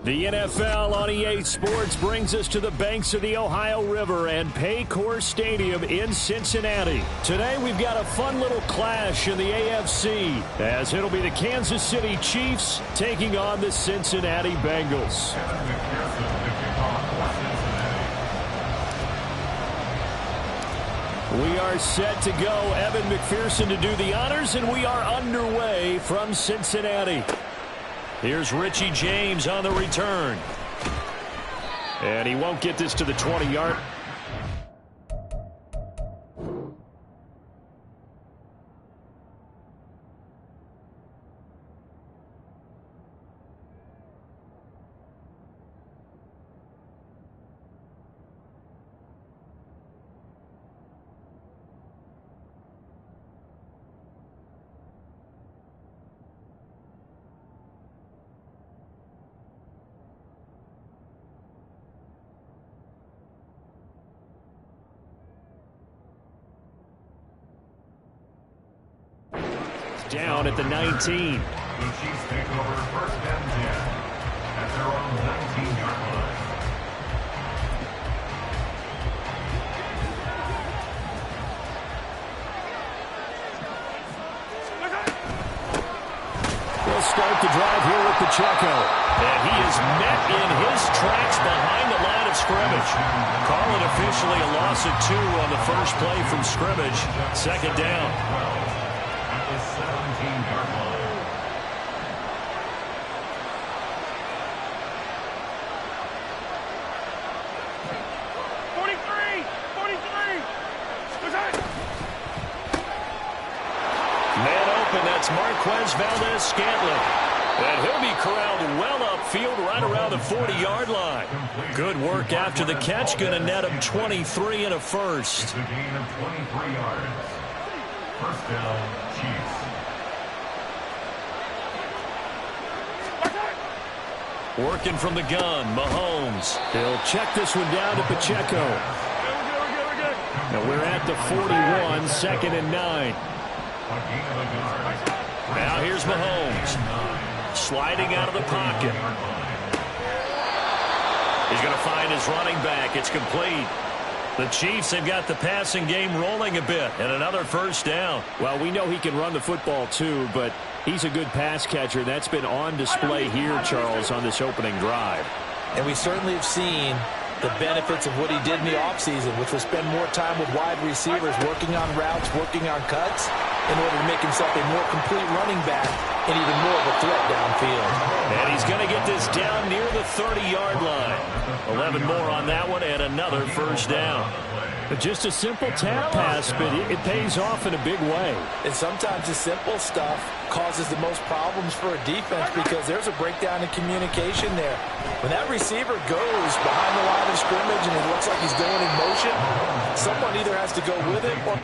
The NFL on EA Sports brings us to the banks of the Ohio River and Paycor Stadium in Cincinnati. Today we've got a fun little clash in the AFC as it'll be the Kansas City Chiefs taking on the Cincinnati Bengals. We are set to go. Evan McPherson to do the honors, and we are underway from Cincinnati. Here's Richie James on the return. And he won't get this to the 20-yard. Down at the 19. The Chiefs take over first and 10 at their own 19-yard line. They'll start the drive here with Pacheco. And he is met in his tracks behind the line of scrimmage. Call it officially a loss of 2 on the first play from scrimmage. Second down. 17-yard line. Man open, that's Marquez Valdez-Scantling. And he'll be corralled well upfield right around the 40-yard line. Good work after the catch. Going to net him 23 and a first. It's a gain of 23 yards. First down, Chiefs. Working from the gun, Mahomes. He'll check this one down to Pacheco. Now we're at the 41, second and 9. Now here's Mahomes. Sliding out of the pocket. He's going to find his running back. It's complete. The Chiefs have got the passing game rolling a bit, and another first down. Well, we know he can run the football too, but he's a good pass catcher. That's been on display here, Charles, on this opening drive. And we certainly have seen the benefits of what he did in the offseason, which was spend more time with wide receivers, working on routes, working on cuts, in order to make himself a more complete running back and even more of a threat downfield. And he's going to get this down near the 30-yard line. 11 more on that one and another first down. Just a simple tap pass, but it pays off in a big way. And sometimes the simple stuff causes the most problems for a defense because there's a breakdown in communication there. When that receiver goes behind the line of scrimmage and it looks like he's going in motion, someone either has to go with it or...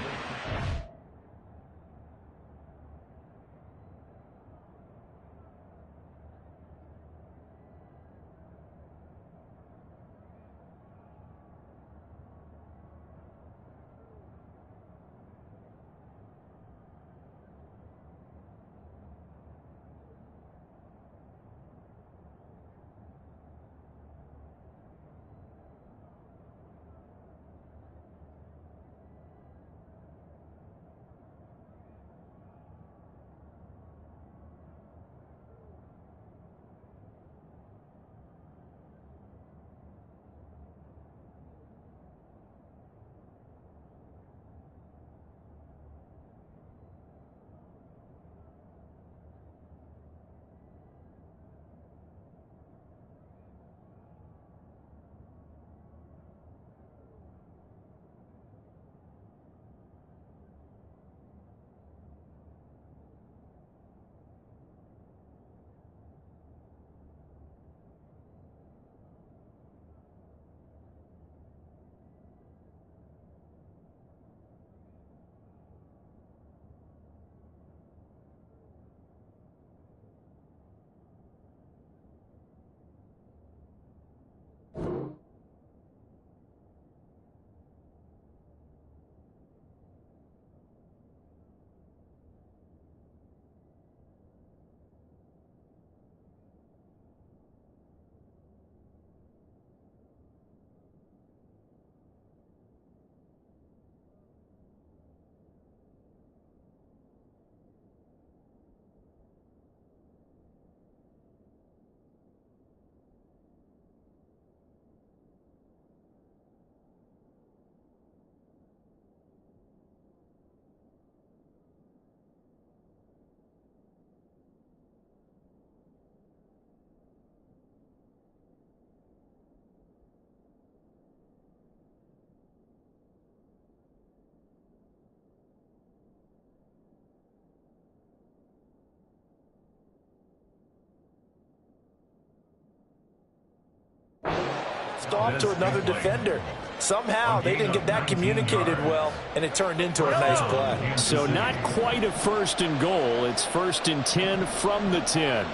passed off to another defender. Somehow they didn't get that communicated well, and it turned into a nice play. So not quite a 1st and goal. It's 1st and 10 from the 10.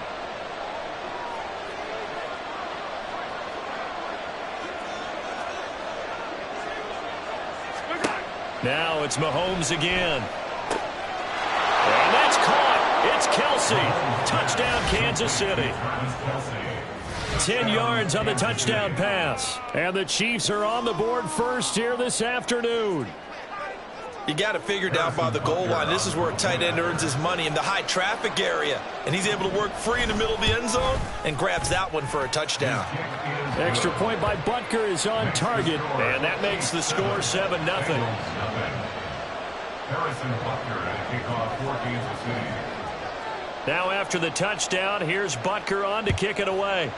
Now it's Mahomes again. And that's caught. It's Kelce. Touchdown, Kansas City. 10 yards on the touchdown pass. And the Chiefs are on the board first here this afternoon. You got to figure down by the goal line. This is where a tight end earns his money in the high traffic area. And he's able to work free in the middle of the end zone and grabs that one for a touchdown. Extra point by Butker is on target. And that makes the score 7-0. Harrison Butker at kickoff for Kansas City. Now after the touchdown, here's Butker on to kick it away.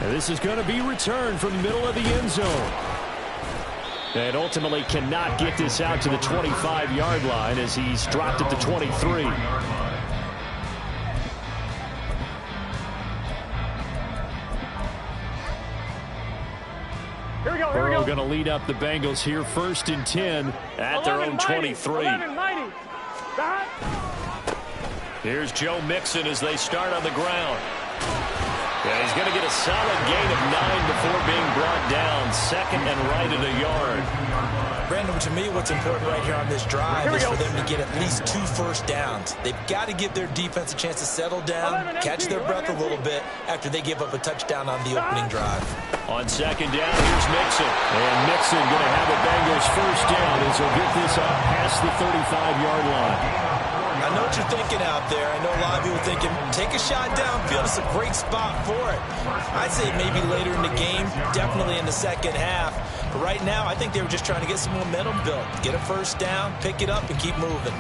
And this is going to be returned from the middle of the end zone. And ultimately cannot get this out to the 25-yard line as he's dropped at the 23. Burrow going to lead up the Bengals here 1st and 10 at their own 23. Here's Joe Mixon as they start on the ground. Yeah, he's going to get a solid gain of 9 before being brought down. 2nd and right at a yard. Brandon, to me, what's important right here on this drive is for them to get at least 2 first downs. They've got to give their defense a chance to settle down, catch their breath a little bit after they give up a touchdown on the opening drive. On 2nd down, here's Mixon. And Mixon going to have a Bengals first down as he'll get this up past the 35-yard line. I know what you're thinking out there. I know a lot of people thinking, take a shot downfield. It's a great spot for it. I'd say maybe later in the game, definitely in the second half. But right now, I think they were just trying to get some momentum built. Get a first down, pick it up, and keep moving.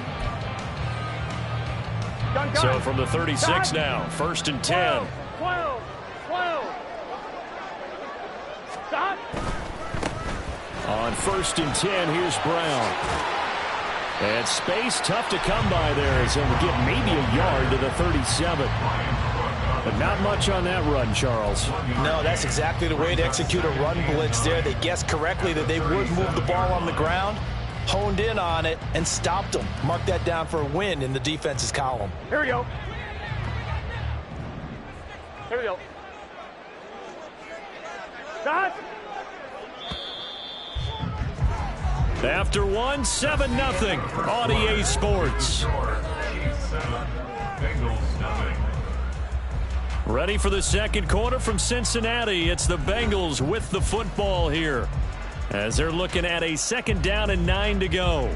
So from the 36 now, 1st and 10. 12. Stop. On 1st and 10, here's Brown. And space tough to come by there as he'll get maybe a yard to the 37. But not much on that run, Charles. No, that's exactly the way to execute a run blitz there. They guessed correctly that they would move the ball on the ground, honed in on it, and stopped them. Mark that down for a win in the defense's column. Here we go. Stop. After 1, 7-0 on EA Sports. Ready for the 2nd quarter from Cincinnati. It's the Bengals with the football here as they're looking at a 2nd down and 9 to go.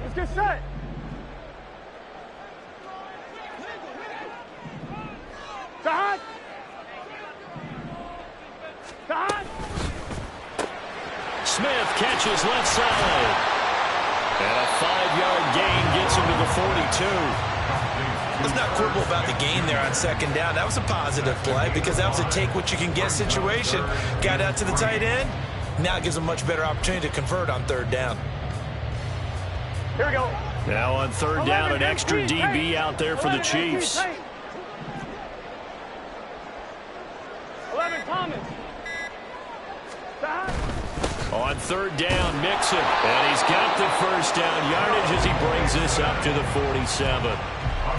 Let's get set. Smith catches left side. And a 5-yard gain gets him to the 42. Let's not quibble about the gain there on 2nd down. That was a positive play because that was a take-what-you-can-get situation. Got out to the tight end. Now it gives them a much better opportunity to convert on 3rd down. Here we go. Now on 3rd down, an extra DB out there for the Chiefs. 11 Thomas. On 3rd down, Mixon. And he's got the first down yardage as he brings this up to the 47.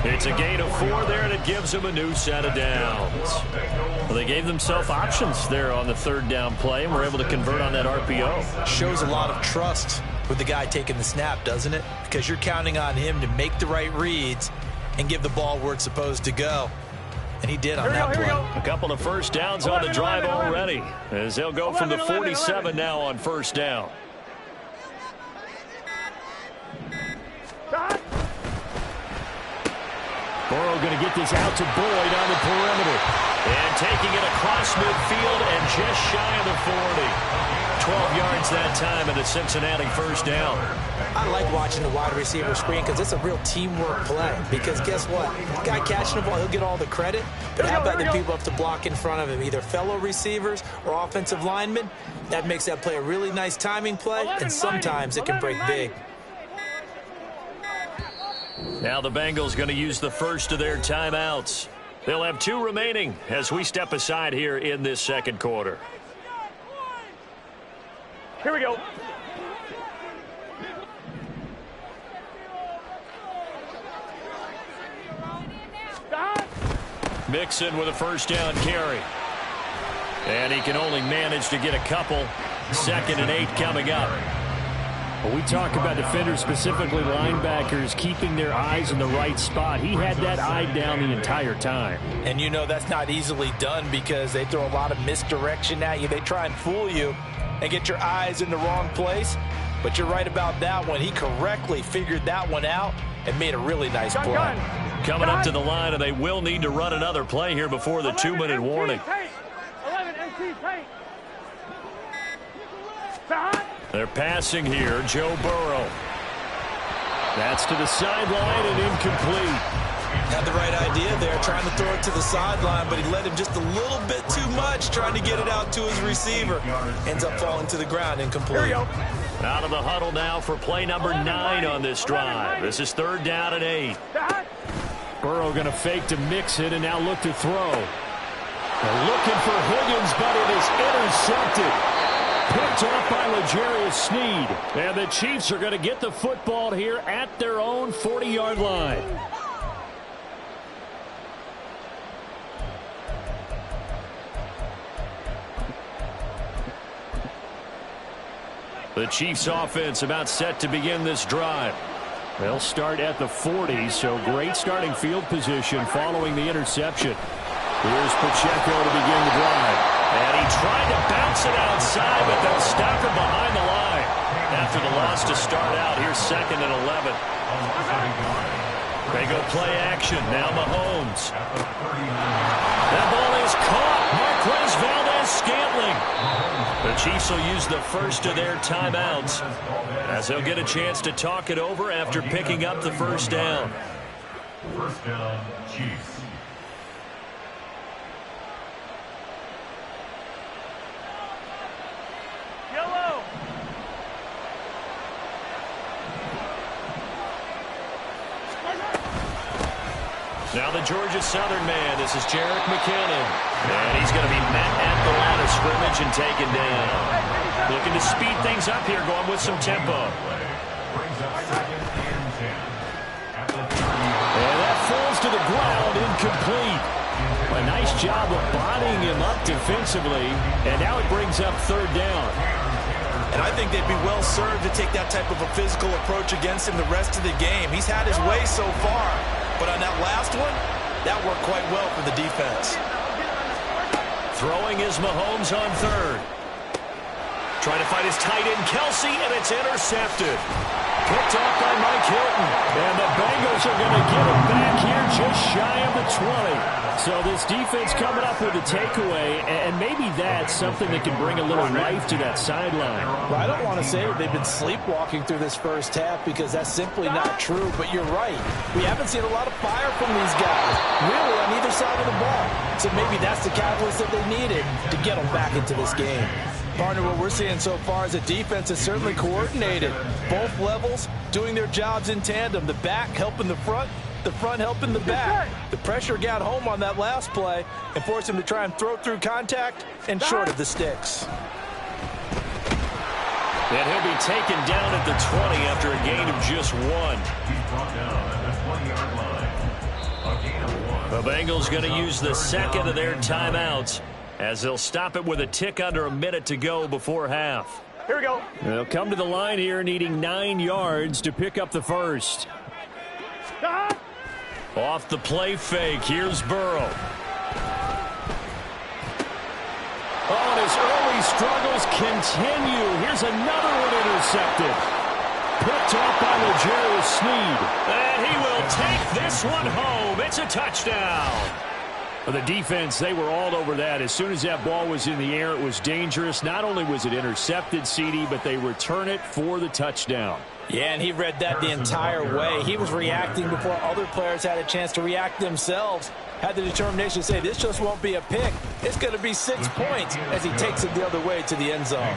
It's a gain of 4 there, and it gives him a new set of downs. Well, they gave themselves options there on the 3rd down play, and were able to convert on that RPO. Shows a lot of trust with the guy taking the snap, doesn't it? Because you're counting on him to make the right reads and give the ball where it's supposed to go. And he did on that play. A couple of first downs on the drive already, as they'll go from the 47 now on 1st down. Burrow going to get this out to Boyd on the perimeter. And taking it across midfield and just shy of the 40. 12 yards that time and a Cincinnati first down. I like watching the wide receiver screen because it's a real teamwork play. Because guess what? The guy catching the ball, he'll get all the credit. But how about the people have to block in front of him, either fellow receivers or offensive linemen? That makes that play a really nice timing play, and sometimes it can break big. Now the Bengals going to use the first of their timeouts. They'll have 2 remaining as we step aside here in this second quarter. Here we go. Mixon with a first down carry. And he can only manage to get a couple. 2nd and 8 coming up. Well, we talk about defenders, specifically linebackers, keeping their eyes in the right spot. He had that eye down the entire time. And you know that's not easily done because they throw a lot of misdirection at you. They try and fool you and get your eyes in the wrong place. But you're right about that one. He correctly figured that one out and made a really nice play. Coming up to the line, and they will need to run another play here before the 2-minute warning. 11 MT paint. They're passing here. Joe Burrow. That's to the sideline and incomplete. Had the right idea there, trying to throw it to the sideline, but he led him just a little bit too much, trying to get it out to his receiver. Ends up falling to the ground, incomplete. Out of the huddle now for play number 9 on this drive. This is 3rd down and 8. Burrow going to fake to Mixon and now look to throw. They're looking for Higgins, but it is intercepted. Picked off by L'Jarius Sneed. And the Chiefs are going to get the football here at their own 40-yard line. The Chiefs offense about set to begin this drive. They'll start at the 40, so great starting field position following the interception. Here's Pacheco to begin the drive. And he tried to bounce it outside, but they'll stop him behind the line. After the loss to start out, here's 2nd and 11. They go play action. Now Mahomes. That ball is caught. Marquez Valdes-Scantling. The Chiefs will use the first of their timeouts as they'll get a chance to talk it over after picking up the first down. First down, Chiefs. Yellow. Now the Georgia Southern man. This is Jerick McKinnon. And he's going to be met at the line of scrimmage and taken down. Looking to speed things up here, going with some tempo. And that falls to the ground, incomplete. A nice job of bodying him up defensively, and now it brings up 3rd down. And I think they'd be well served to take that type of a physical approach against him the rest of the game. He's had his way so far, but on that last one, that worked quite well for the defense. Throwing is Mahomes on 3rd. Trying to find his tight end, Kelsey, and it's intercepted. Picked off by Mike Hilton. And the Bengals are going to get it back here just shy of the 20. So this defense coming up with a takeaway, and maybe that's something that can bring a little life to that sideline. Well, I don't want to say that they've been sleepwalking through this first half because that's simply not true, but you're right. We haven't seen a lot of fire from these guys, really, on either side of the ball. So maybe that's the catalyst that they needed to get them back into this game. Partner, what we're seeing so far is a defense that's certainly coordinated. Both levels doing their jobs in tandem. The back helping the front helping the back. The pressure got home on that last play and forced him to try and throw through contact and short of the sticks. And he'll be taken down at the 20 after a gain of just 1. He's brought down at the 20-yard line. A gain of 1. The Bengals going to use the 2nd of their timeouts as they'll stop it with a tick under a minute to go before half. Here we go. They'll come to the line here needing 9 yards to pick up the first. Off the play fake, here's Burrow. Oh, and his early struggles continue. Here's another one intercepted. Picked off by L'Jarius Sneed. And he will take this one home. It's a touchdown. The defense, they were all over that. As soon as that ball was in the air, it was dangerous. Not only was it intercepted, CD, but they return it for the touchdown. Yeah, and he read that the entire way. He was reacting before other players had a chance to react themselves. Had the determination to say, this just won't be a pick. It's going to be 6 points as he takes it the other way to the end zone.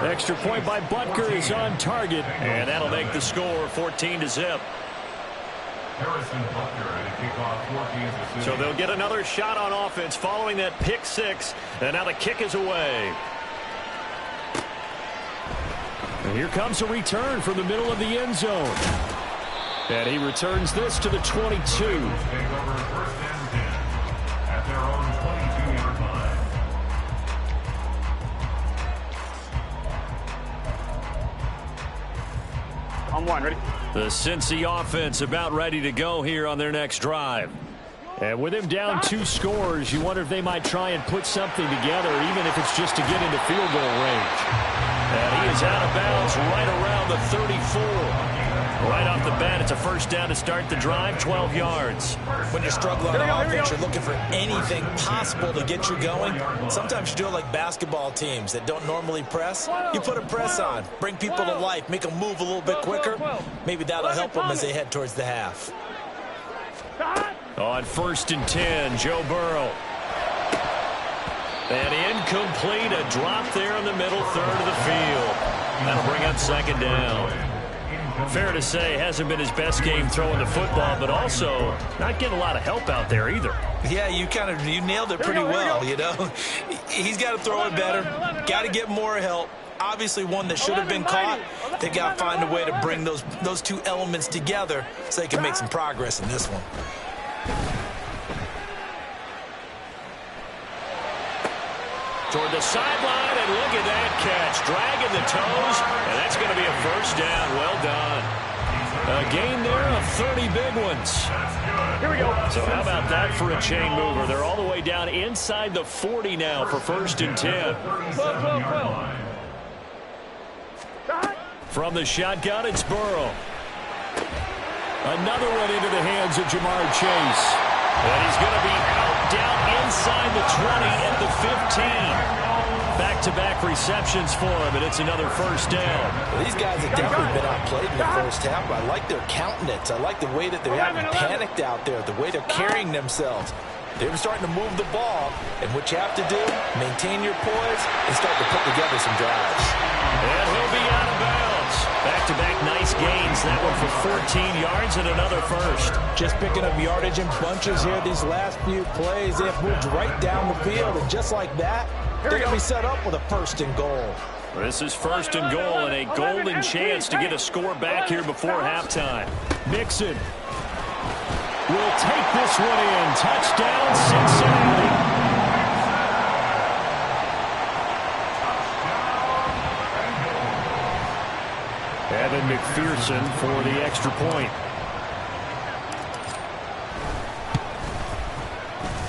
Extra point by Butker is on target, and that'll make the score 14-0. Harrison Butker at a kickoff for Kansas City. So they'll get another shot on offense following that pick 6, and now the kick is away. And here comes a return from the middle of the end zone. And he returns this to the 22. Take over first and 10 at their own 22-yard line. On one, ready? The Cincy offense about ready to go here on their next drive. And with him down 2 scores, you wonder if they might try and put something together, even if it's just to get into field goal range. And he is out of bounds right around the 34. Right off the bat, it's a first down to start the drive, 12 yards. When you're struggling on offense, you're looking for anything possible to get you going. Sometimes you do it like basketball teams that don't normally press. You put a press on, bring people to life, make them move a little bit quicker. Maybe that'll help them as they head towards the half. On first and 10, Joe Burrow. And incomplete, a drop there in the middle third of the field. That'll bring up second down. Fair to say, hasn't been his best game throwing the football, but also not getting a lot of help out there either. Yeah, you nailed it pretty well, you know. He's got to throw it better, got to get more help. Obviously one that should have been caught. They got to find a way to bring those two elements together so they can make some progress in this one. Toward the sideline, and look at that catch. Dragging the toes, and that's going to be a first down. Well done. A gain there of 30 big ones. Here we go. So how about that for a chain mover? They're all the way down inside the 40 now for first and 10. From the shotgun, it's Burrow. Another one into the hands of Jamar Chase. And he's going to be out down inside the 20 at the 15. Back-to-back receptions for him, and it's another first down. Well, these guys have definitely been outplayed in the first half. I like their countenance. I like the way that they haven't panicked out there, the way they're carrying themselves. They're starting to move the ball, and what you have to do, maintain your poise and start to put together some drives. And he'll be out of bounds. Back-to-back nice gains. That one for 14 yards and another first. Just picking up yardage in bunches here these last few plays. They have moved right down the field, and just like that, they're going to be set up with a first and goal. This is first and goal and a golden chance to get a score back here before halftime. Mixon will take this one in. Touchdown, Cincinnati. Evan McPherson for the extra point.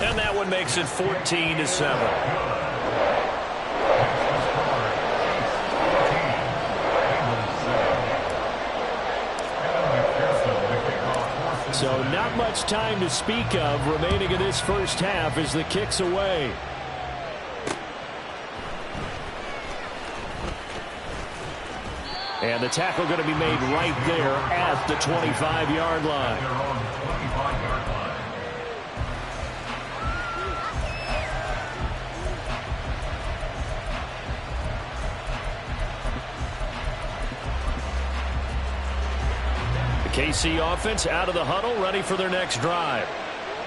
And that one makes it 14-7. So not much time to speak of remaining in this first half as the kick's away. And the tackle going to be made right there at the 25-yard line. KC offense out of the huddle, ready for their next drive.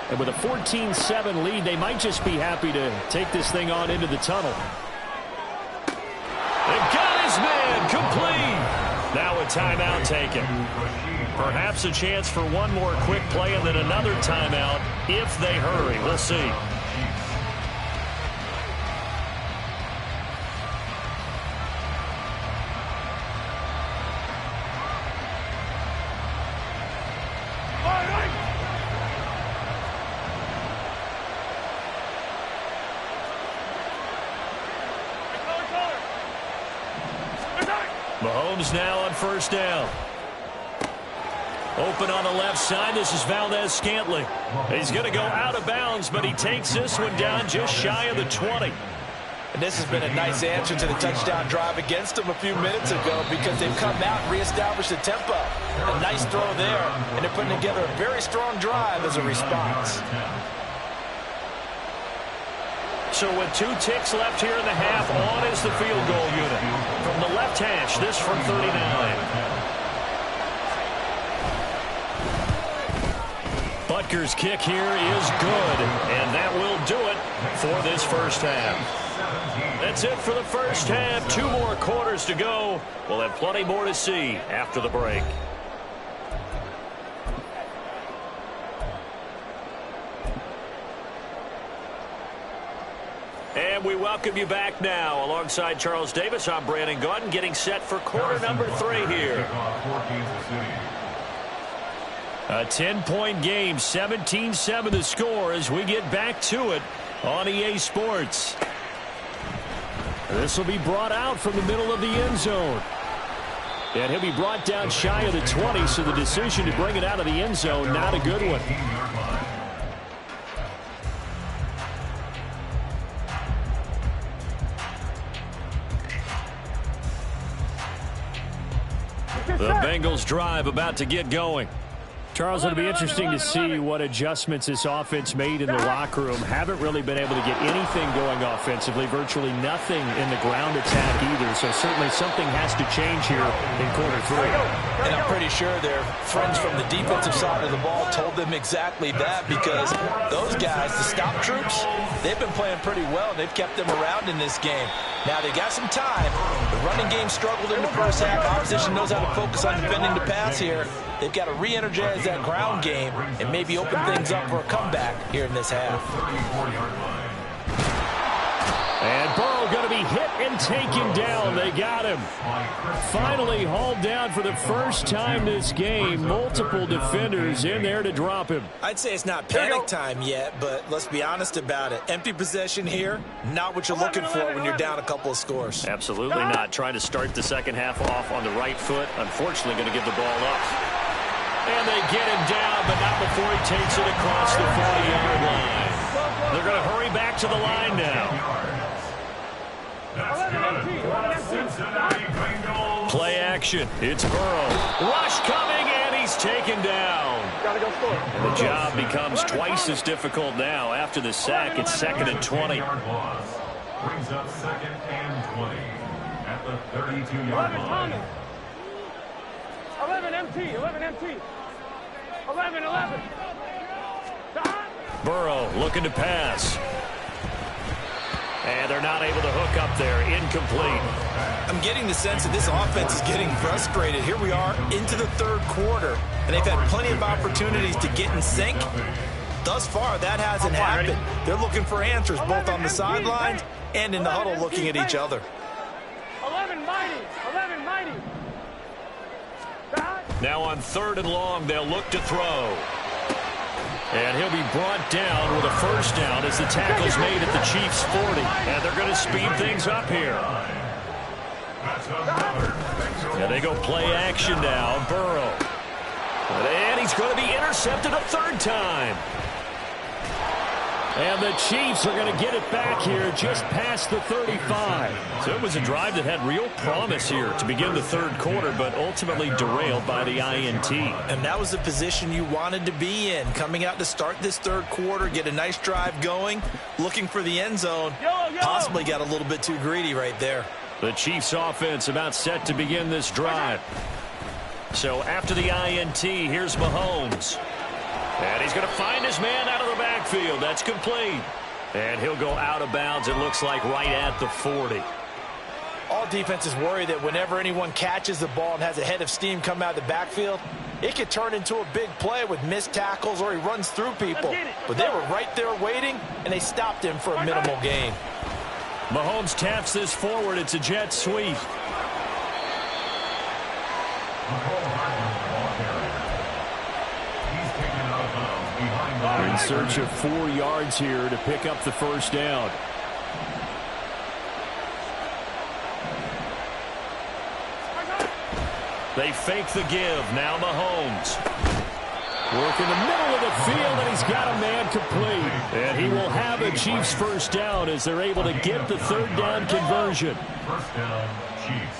And with a 14-7 lead, they might just be happy to take this thing on into the tunnel. They got his man complete. Now a timeout taken. Perhaps a chance for one more quick play and then another timeout if they hurry. We'll see. Mahomes now on first down. Open on the left side. This is Valdez-Scantling. He's going to go out of bounds, but he takes this one down just shy of the 20. And this has been a nice answer to the touchdown drive against them a few minutes ago because they've come out and reestablished the tempo. A nice throw there, and they're putting together a very strong drive as a response. So with 2 ticks left here in the half, on is the field goal unit. From the left hash, this from 39. Butker's kick here is good, and that will do it for this first half. That's it for the first half. 2 more quarters to go. We'll have plenty more to see after the break. And we welcome you back now. Alongside Charles Davis, I'm Brandon Gaudin, getting set for quarter number 3 here. A 10-point game, 17-7 the score as we get back to it on EA Sports. This will be brought out from the middle of the end zone. And he'll be brought down shy of the 20, so the decision to bring it out of the end zone, not a good one. The Bengals drive about to get going. Charles, it'll be interesting to see what adjustments this offense made in the locker room. Haven't really been able to get anything going offensively, virtually nothing in the ground attack either. So certainly something has to change here in quarter 3. And I'm pretty sure their friends from the defensive side of the ball told them exactly that because those guys, the stop troops, they've been playing pretty well. And they've kept them around in this game. Now, they got some time. The running game struggled in the first half. Opposition knows how to focus on defending the pass here. They've got to re-energize that ground game and maybe open things up for a comeback here in this half. And Burrow going to be hit and taken down. They got him. Finally hauled down for the first time this game. Multiple defenders in there to drop him. I'd say it's not panic time yet, but let's be honest about it. Empty possession here, not what you're looking for when you're down a couple of scores. Absolutely not. Trying to start the second half off on the right foot. Unfortunately, going to give the ball up. And they get him down, but not before he takes it across the 40-yard line. They're going to hurry back to the line now. Play action. It's Burrow. Rush coming, and he's taken down. And the job becomes twice as difficult now. After the sack, it's 2nd and 20. Brings up 2nd and 20 at the 32-yard line. 11 MT, 11 MT. 11. Burrow looking to pass. And they're not able to hook up there. Incomplete. I'm getting the sense that this offense is getting frustrated. Here we are into the 3rd quarter, and they've had plenty of opportunities to get in sync. Thus far, that hasn't happened. They're looking for answers both on the sidelines and in the huddle looking at each other. 11 mighty. Now on 3rd and long, they'll look to throw. And he'll be brought down with a first down as the tackle's made at the Chiefs' 40. And they're going to speed things up here. And they go play action now. Burrow. And he's going to be intercepted a 3rd time. And the Chiefs are going to get it back here just past the 35. So it was a drive that had real promise here to begin the 3rd quarter, but ultimately derailed by the INT. And that was the position you wanted to be in. Coming out to start this 3rd quarter, get a nice drive going, looking for the end zone. Possibly got a little bit too greedy right there. The Chiefs offense about set to begin this drive. So after the INT, here's Mahomes. And he's going to find his man out of the backfield. That's complete. And he'll go out of bounds, it looks like, right at the 40. All defenses worry that whenever anyone catches the ball and has a head of steam come out of the backfield, it could turn into a big play with missed tackles or he runs through people. But they were right there waiting, and they stopped him for a minimal gain. Mahomes taps this forward. It's a jet sweep. In search of 4 yards here to pick up the first down. They fake the give. Now Mahomes. Working the middle of the field, and he's got a man complete. And he will have a Chiefs first down as they're able to get the third down conversion. First down, Chiefs.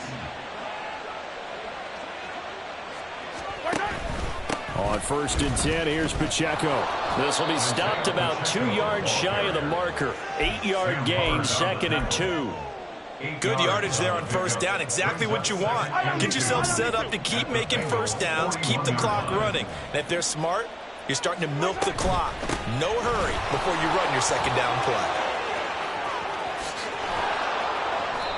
On 1st and 10, here's Pacheco. This will be stopped about 2 yards shy of the marker. 8-yard gain, 2nd and 2. Good yardage there on first down. Exactly what you want. Get yourself set up to keep making first downs, keep the clock running. And if they're smart, you're starting to milk the clock. No hurry before you run your second down play.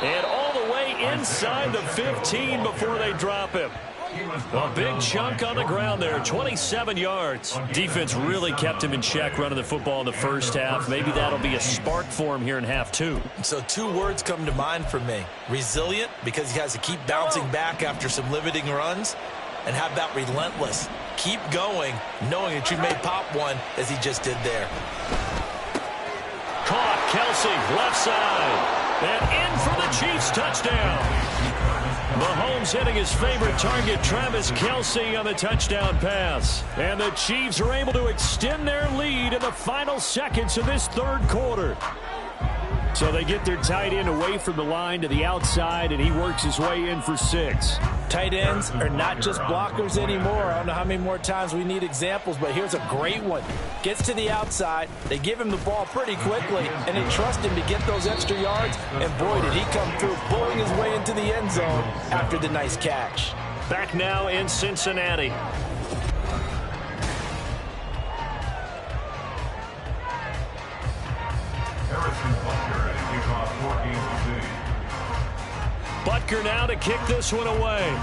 And all the way inside the 15 before they drop him. A big chunk on the ground there, 27 yards. Defense really kept him in check running the football in the first half. Maybe that'll be a spark for him here in half 2. So 2 words come to mind for me. Resilient, because he has to keep bouncing back after some limiting runs. And how about relentless? Keep going, knowing that you may pop one as he just did there. Caught, Kelce, left side. And in for the Chiefs touchdown. Mahomes hitting his favorite target, Travis Kelce, on the touchdown pass. And the Chiefs are able to extend their lead in the final seconds of this third quarter. So they get their tight end away from the line to the outside, and he works his way in for 6. Tight ends are not just blockers anymore. I don't know how many more times we need examples, but here's a great one. Gets to the outside, they give him the ball pretty quickly, and they trust him to get those extra yards, and boy, did he come through, bulling his way into the end zone after the nice catch. Back now in Cincinnati. Harrison Butker at kickoff for Kansas City. Butker now to kick this one away.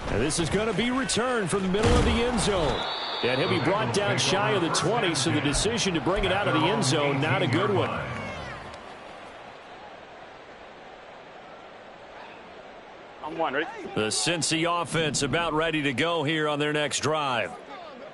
And this is going to be returned from the middle of the end zone. And he'll be brought down shy of the 20, so the decision to bring it out of the end zone, not a good one. I'm one, ready? The Cincy offense about ready to go here on their next drive.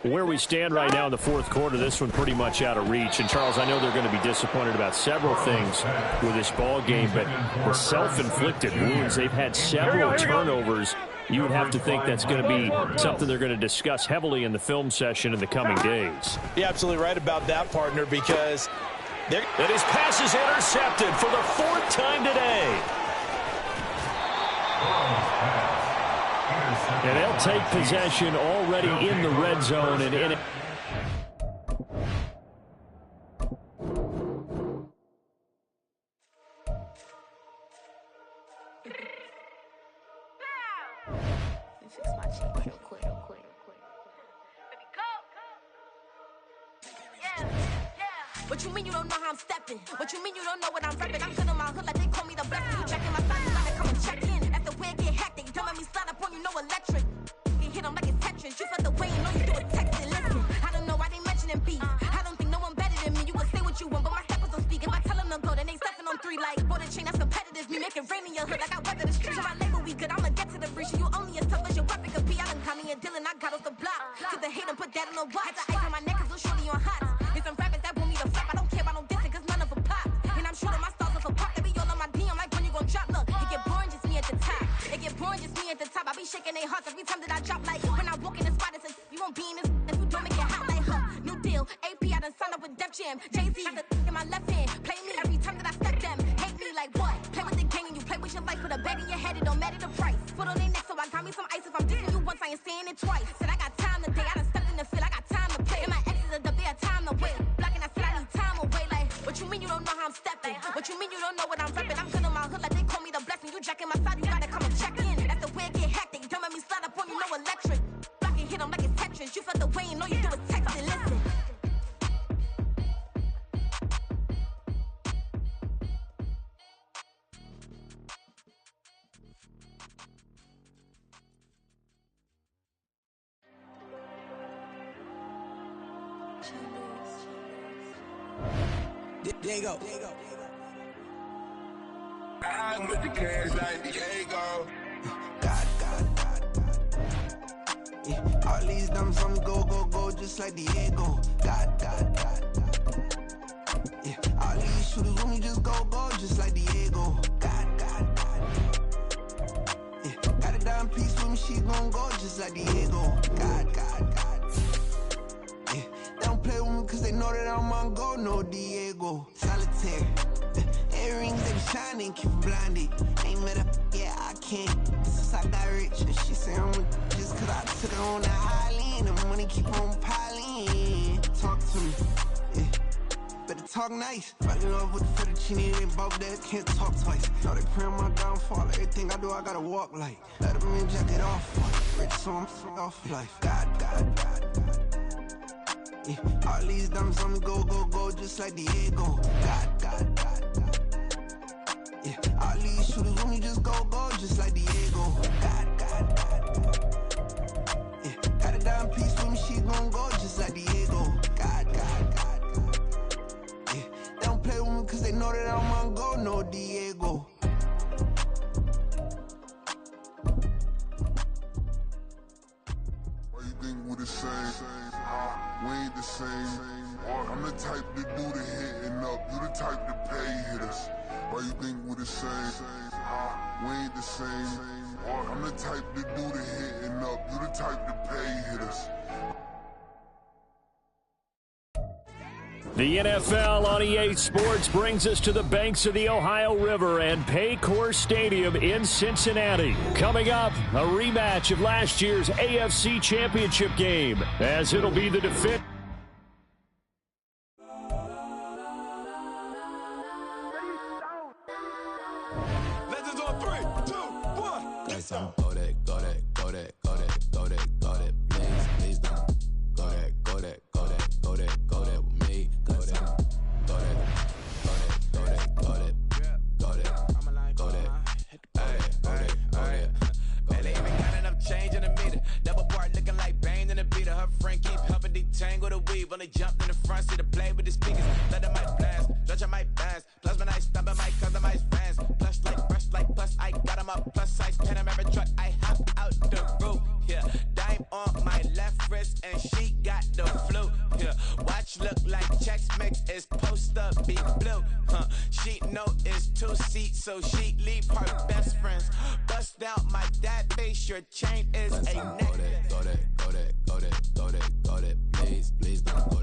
Where we stand right now in the fourth quarter, this one pretty much out of reach. And, Charles, I know they're going to be disappointed about several things with this ball game, but the self-inflicted wounds, they've had several turnovers. You would have to think that's going to be something they're going to discuss heavily in the film session in the coming days. You're absolutely right about that, partner, because and his pass is intercepted for the 4th time today. And they'll take possession already in the red zone and in it. What you mean you don't know how I'm stepping? What you mean you don't know what I'm repping? I'm good on my hood like they call me the blessing. You checking my side, you gotta come and check in. After where it get hectic, don't let me slide up on you, no electric. You hit them like it's Tetris. You felt the way, you know you do it texting. Listen, I don't know why they mentioning beef. I don't think no one better than me. You can say what you want, but my steppers don't speak. If I tell them to go, then they stepping on 3 like border chain. That's competitive. Me make it rain in your hood like I weather the streets. So my label we good. I'ma get to the breach. You only as tough as your weapon could be. I done Connie and Dylan. I got off the block. Cause the hate and put that on the watch. Had the ice on my neck cause little shorty on hot. There's some rappers that want me to flop. I don't care about no dissing cause none of them pop. And I'm shooting my stars off a pop. They be all on my DM like when you gon' drop. Look, it get boring just me at the top. It get boring just me at the top. I be shaking their hearts every time that I drop. Like when I walk in the spot, it says you won't be in this if you don't make it hot like her. New deal, AP, I done signed up with Def Jam. Jay-Z, got the in my left hand. Play me every time that I step them. Hate me like what? Play with the gang and you play with your life. Put a bet in your head, it don't matter the price. Foot on their neck, so I got me some ice. If I'm dissing you once, I ain't saying it twice. Said I got time today, I done stepped in the field, I got time to play. And my exes are the bare time to wait. Blocking, I said I need time away. Like, what you mean you don't know how I'm stepping? What you mean you don't know what I'm repping? I'm good on my hood like they call me the blessing. You jacking my side, you gotta come and check in. That's the way it get hectic. Don't let me slide up on you, no electric. Blocking, hit them like it's Tetris. You felt the way, you know you do it texting. Listen. Diego. I'm with the cash like Diego. God. Yeah, all these numbers on go, just like Diego. God. Yeah, all these shooters on me just go, just like Diego. God. gon' go just like Diego. God. Yeah, they don't play with me cause they know that I'm on go, no Diego. Solitaire. Earrings, they be shining, keep blinded. Ain't met up, yeah, I can't. Since I got rich, and she say I'm just cause I took her on the island. The money keep on piling. Talk to me, yeah. Better talk nice. Fall in love with the fettuccine, they both dead, can't talk twice. Now they pray on my downfall. Everything I do, I gotta walk like. Let them in, jacket off. Rich, so I'm off life. God. Yeah, all these diamonds on me go, just like Diego. God. Yeah, all these shooters on me just go, just like Diego. God. Yeah, got a dime piece with me, she gon' go just like Diego. God. Yeah, they don't play with me cause they know that I'm on go, no Diego. Why you think we the same? We ain't the same. I'm the type to do the hitting up, you the type to pay hitters. Why you think we the same? We ain't the same. I'm the type to do the hitting up, you the type to pay hitters. The NFL on EA Sports brings us to the banks of the Ohio River and Paycor Stadium in Cincinnati. Coming up, a rematch of last year's AFC Championship game, as it'll be the defense. Legends on 3, 2, 1. Got some go that. Please don't. Go that with me. Go that. Man, they even got enough change in the meter. Double part looking like Bane in the beater. Her friend keep helping detangle the weave. When they jumped in the front seat to play with the speakers. Let them might blast, Dutch I might pass. Plus when I stop at my customize fans. Plus like brush like plus I got them up. Plus size Panamera truck. I hop out the roof. Yeah, dime on my left wrist and she got the flu. Yeah, watch look like checks mix is post up be blue. She know it's 2 seats, so she leave her best friends. Bust out my dad face, your chain is a necklace. Go that. Please don't go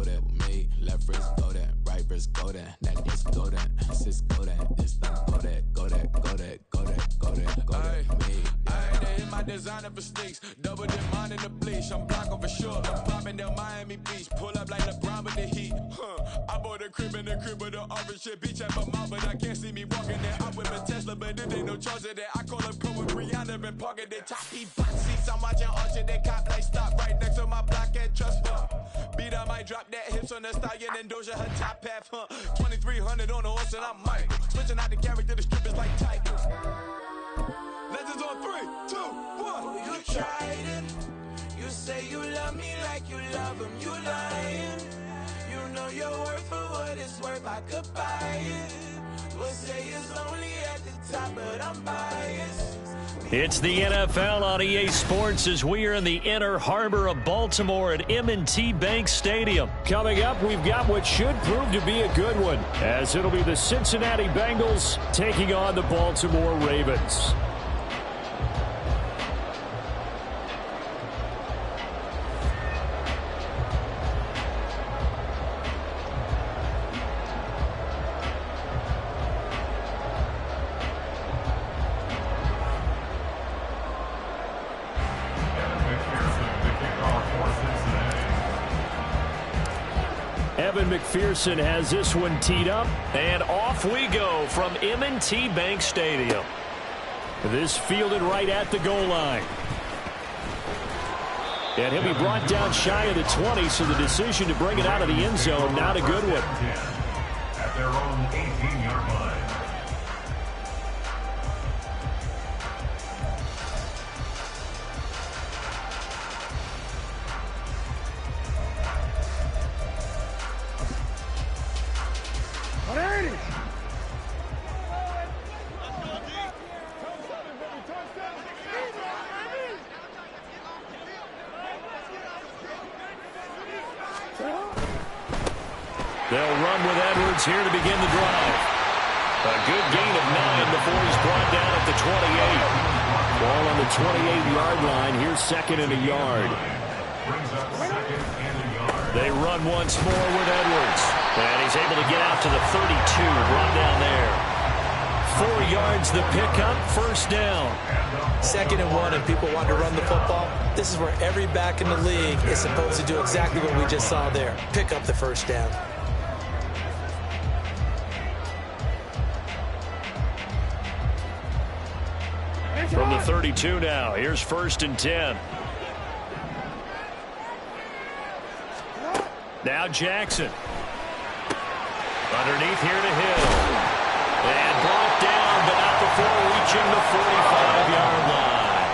that with me. Left wrist go that, right wrist go that, necklace go that, sis go that, this don't go that me. They hit my designer for sneaks, double dip mine in the bleach. I'm Blanco for sure. I'm popping down Miami Beach, pull up like LeBron with the heat. I bought a crib in the crib with the orange shit. Beach at my mouth, but I can't see me walking there. I whip a Tesla, but it ain't no charge of that. I call up come with Rihanna and parking the top. He box seats, I'm watching Archer. They cop like stop right next to my block and trust fund. Beat I might drop that hips on the stallion and Doja her top half. 2300 on the horse and I might switching out the character, the strippers like Tigers. Legends on 3, 2, 1. You tried it. You say you love me like you love him. You lying. You know your worth for what it's worth. I could buy it. We'll say it's lonely at the top, but I'm biased. It's the NFL on EA Sports as we are in the inner harbor of Baltimore at M&T Bank Stadium. Coming up, we've got what should prove to be a good one, as it'll be the Cincinnati Bengals taking on the Baltimore Ravens. Evan McPherson has this one teed up, and off we go from M&T Bank Stadium. This fielded right at the goal line. And he'll be brought down shy of the 20, so the decision to bring it out of the end zone, not a good one. At their own 18-yard line. They'll run with Edwards here to begin the drive. A good gain of 9 before he's brought down at the 28. Ball on the 28-yard line. Here's second and a yard. They run once more with Edwards. And he's able to get out to the 32, brought down there. 4 yards the pickup, first down. 2nd and 1, and people want to run the football. This is where every back in the league is supposed to do exactly what we just saw there. Pick up the first down. From the 32 now, here's 1st and 10. Now Jackson. Underneath here to Hill. And brought down, but not before reaching the 45-yard line.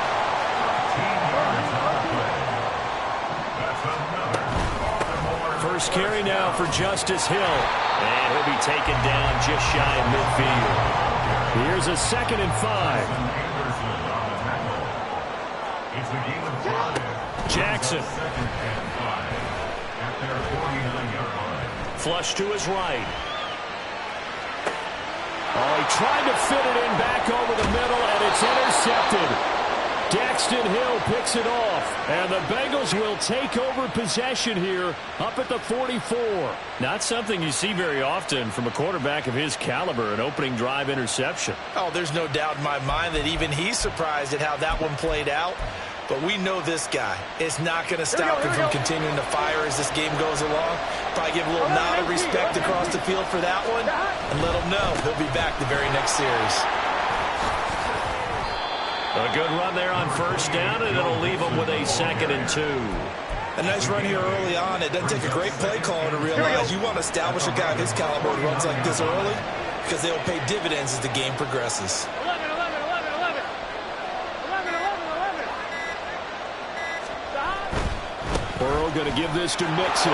First carry now for Justice Hill. And he'll be taken down just shy of midfield. Here's a 2nd and 5. Jackson. Flush to his right. Oh, he tried to fit it in back over the middle, and it's intercepted. Daxton Hill picks it off, and the Bengals will take over possession here up at the 44. Not something you see very often from a quarterback of his caliber, an opening drive interception. Oh, there's no doubt in my mind that even he's surprised at how that one played out. But we know this guy is not going to stop him from continuing to fire as this game goes along. Probably give a little nod of respect across the field for that one and let him know he'll be back the very next series. A good run there on first down, and it'll leave him with a 2nd and 2. A nice run here early on. It doesn't take a great play caller to realize you want to establish a guy of his caliber who runs like this early because they'll pay dividends as the game progresses. Burrow going to give this to Mixon.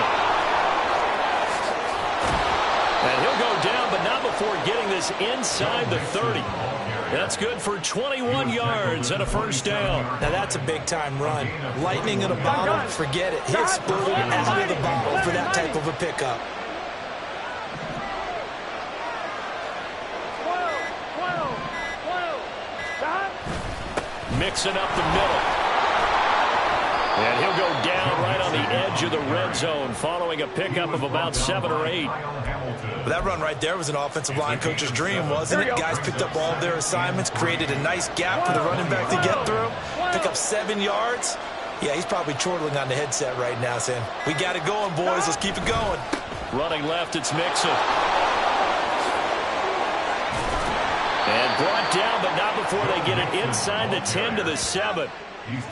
And he'll go down, but not before getting this inside the 30. That's good for 21 yards and a first down. Now that's a big-time run. Lightning in a bottle, forget it. He exploded out of the bottle for that type of a pickup. Mixing up the middle. And he'll go down right on the edge of the red zone following a pickup of about 7 or 8. Well, that run right there was an offensive line coach's dream, wasn't it? Guys picked up all of their assignments, created a nice gap for the running back to get through, pick up 7 yards. Yeah, he's probably chortling on the headset right now saying, we got it going, boys. Let's keep it going. Running left, it's Mixon. And brought down, but not before they get it inside the 10 to the 7.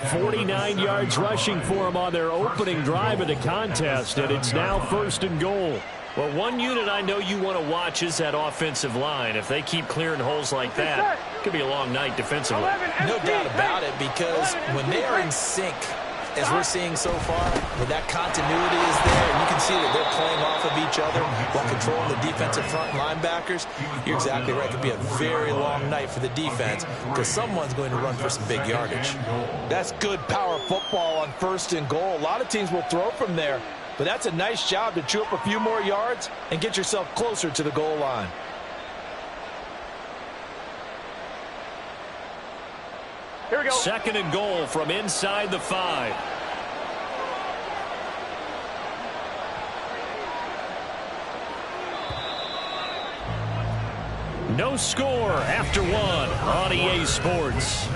49 yards rushing for him on their opening drive of the contest, and it's now 1st and goal. Well, one unit I know you want to watch is that offensive line. If they keep clearing holes like that, it could be a long night defensively. No doubt about it, because when they are in sync, as we're seeing so far, when that continuity is there, and you can see that they're playing off of each other while controlling the defensive front linebackers, you're exactly right. It could be a very long night for the defense because someone's going to run for some big yardage. That's good power football on 1st and goal. A lot of teams will throw from there, but that's a nice job to chew up a few more yards and get yourself closer to the goal line. Here we go. 2nd and goal from inside the 5. No score after 1 on EA Sports.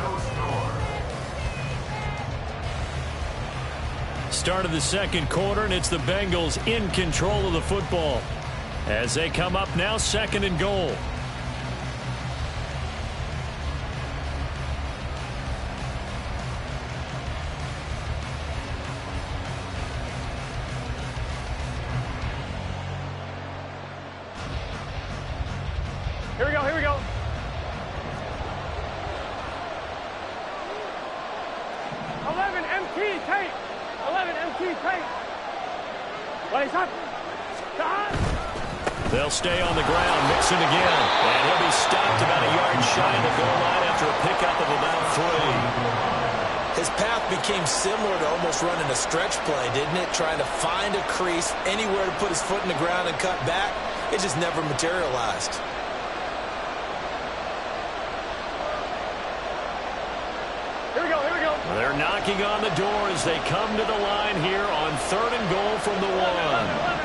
Start of the 2nd quarter, and it's the Bengals in control of the football as they come up now 2nd and goal. Here we go, here we go. MT tape. 11 MT tape. Lace up. They'll stay on the ground. Mixon again. And he'll be stopped about a yard shy of the goal line after a pickup of about 3. His path became similar to almost running a stretch play, didn't it? Trying to find a crease, anywhere to put his foot in the ground and cut back. It just never materialized. They're knocking on the door as they come to the line here on 3rd and goal from the 1.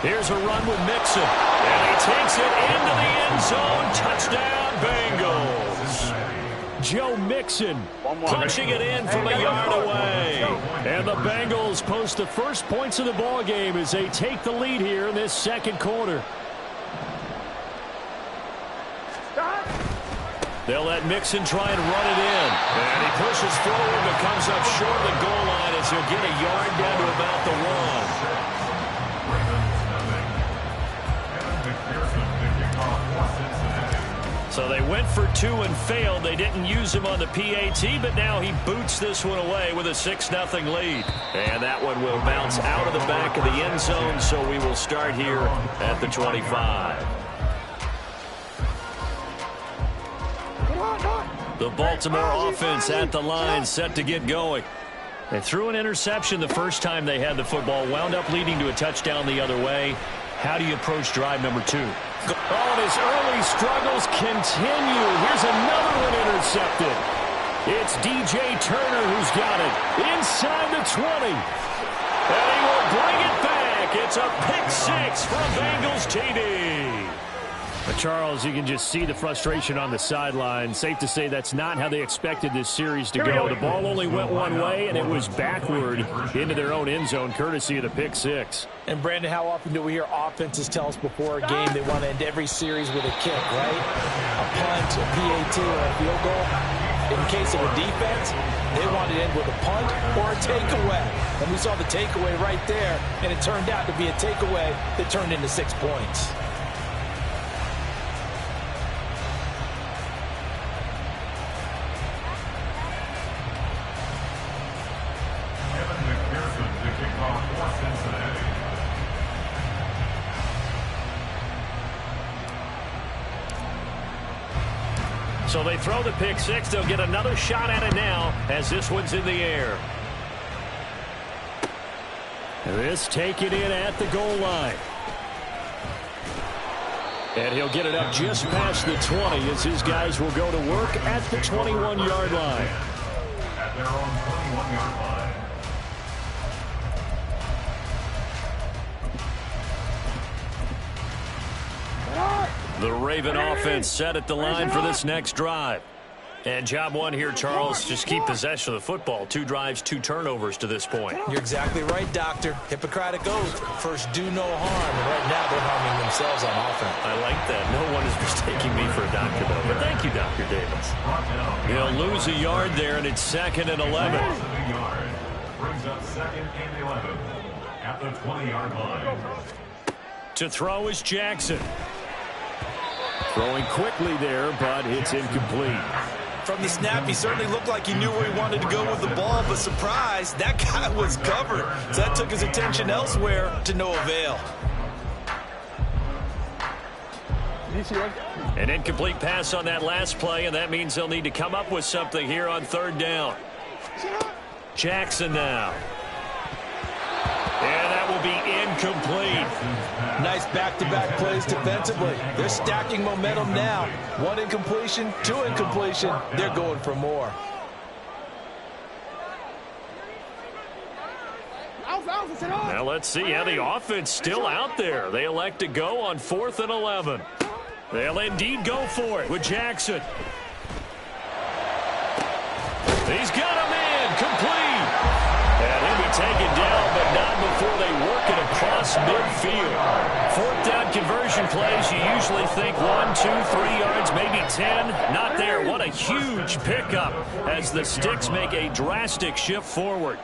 Here's a run with Mixon. And he takes it into the end zone. Touchdown, Bengals. Joe Mixon punching it in from a yard away. And the Bengals post the first points of the ball game as they take the lead here in this second quarter. They'll let Mixon try and run it in. And he pushes forward but comes up short of the goal line as he'll get a yard down to about the 1. So they went for 2 and failed. They didn't use him on the PAT, but now he boots this one away with a 6-0 lead. And that one will bounce out of the back of the end zone, so we will start here at the 25. The Baltimore offense at the line, set to get going. They threw an interception the first time they had the football, wound up leading to a touchdown the other way. How do you approach drive number 2? Oh, and his early struggles continue. Here's another one intercepted. It's DJ Turner who's got it inside the 20. And he will bring it back. It's a pick 6 from Bengals TD. But Charles, you can just see the frustration on the sideline. Safe to say that's not how they expected this series to go. The ball only went one way, and it was backward into their own end zone, courtesy of the pick 6. And, Brandon, how often do we hear offenses tell us before a game they want to end every series with a kick, right? A punt, a PAT, or a field goal. In case of a defense, they want to end with a punt or a takeaway. And we saw the takeaway right there, and it turned out to be a takeaway that turned into 6 points. So they throw the pick 6. They'll get another shot at it now as this one's in the air. This taken in at the goal line. And he'll get it up just past the 20 as his guys will go to work at the 21-yard line. At their own 21-yard line. The Raven offense set at the line for this next drive. And job one here, Charles, just keep possession of the football. 2 drives, 2 turnovers to this point. You're exactly right, Doctor. Hippocratic oath. First, do no harm. And right now, they're harming themselves on offense. I like that. No one is mistaking me for a doctor, though. But thank you, Dr. Davis. He'll lose a yard there, and it's 2nd and 11. Brings up 2nd and 11 at the 20-yard line. To throw is Jackson. Throwing quickly there, but it's incomplete. From the snap, he certainly looked like he knew where he wanted to go with the ball, but surprise, that guy was covered. So that took his attention elsewhere to no avail. An incomplete pass on that last play, and that means they'll need to come up with something here on 3rd down. Jackson now. And that will be incomplete. Nice back-to-back plays defensively. They're stacking momentum now. 1 incompletion, 2 incompletion. They're going for more. Now let's see how the offense still out there. They elect to go on 4th and 11. They'll indeed go for it with Jackson. He's got him in, complete. And he'll be taken down, but not before they work it across midfield. 4th down conversion plays, you usually think 1, 2, 3 yards, maybe 10. Not there. What a huge pickup as the Sticks make a drastic shift forward.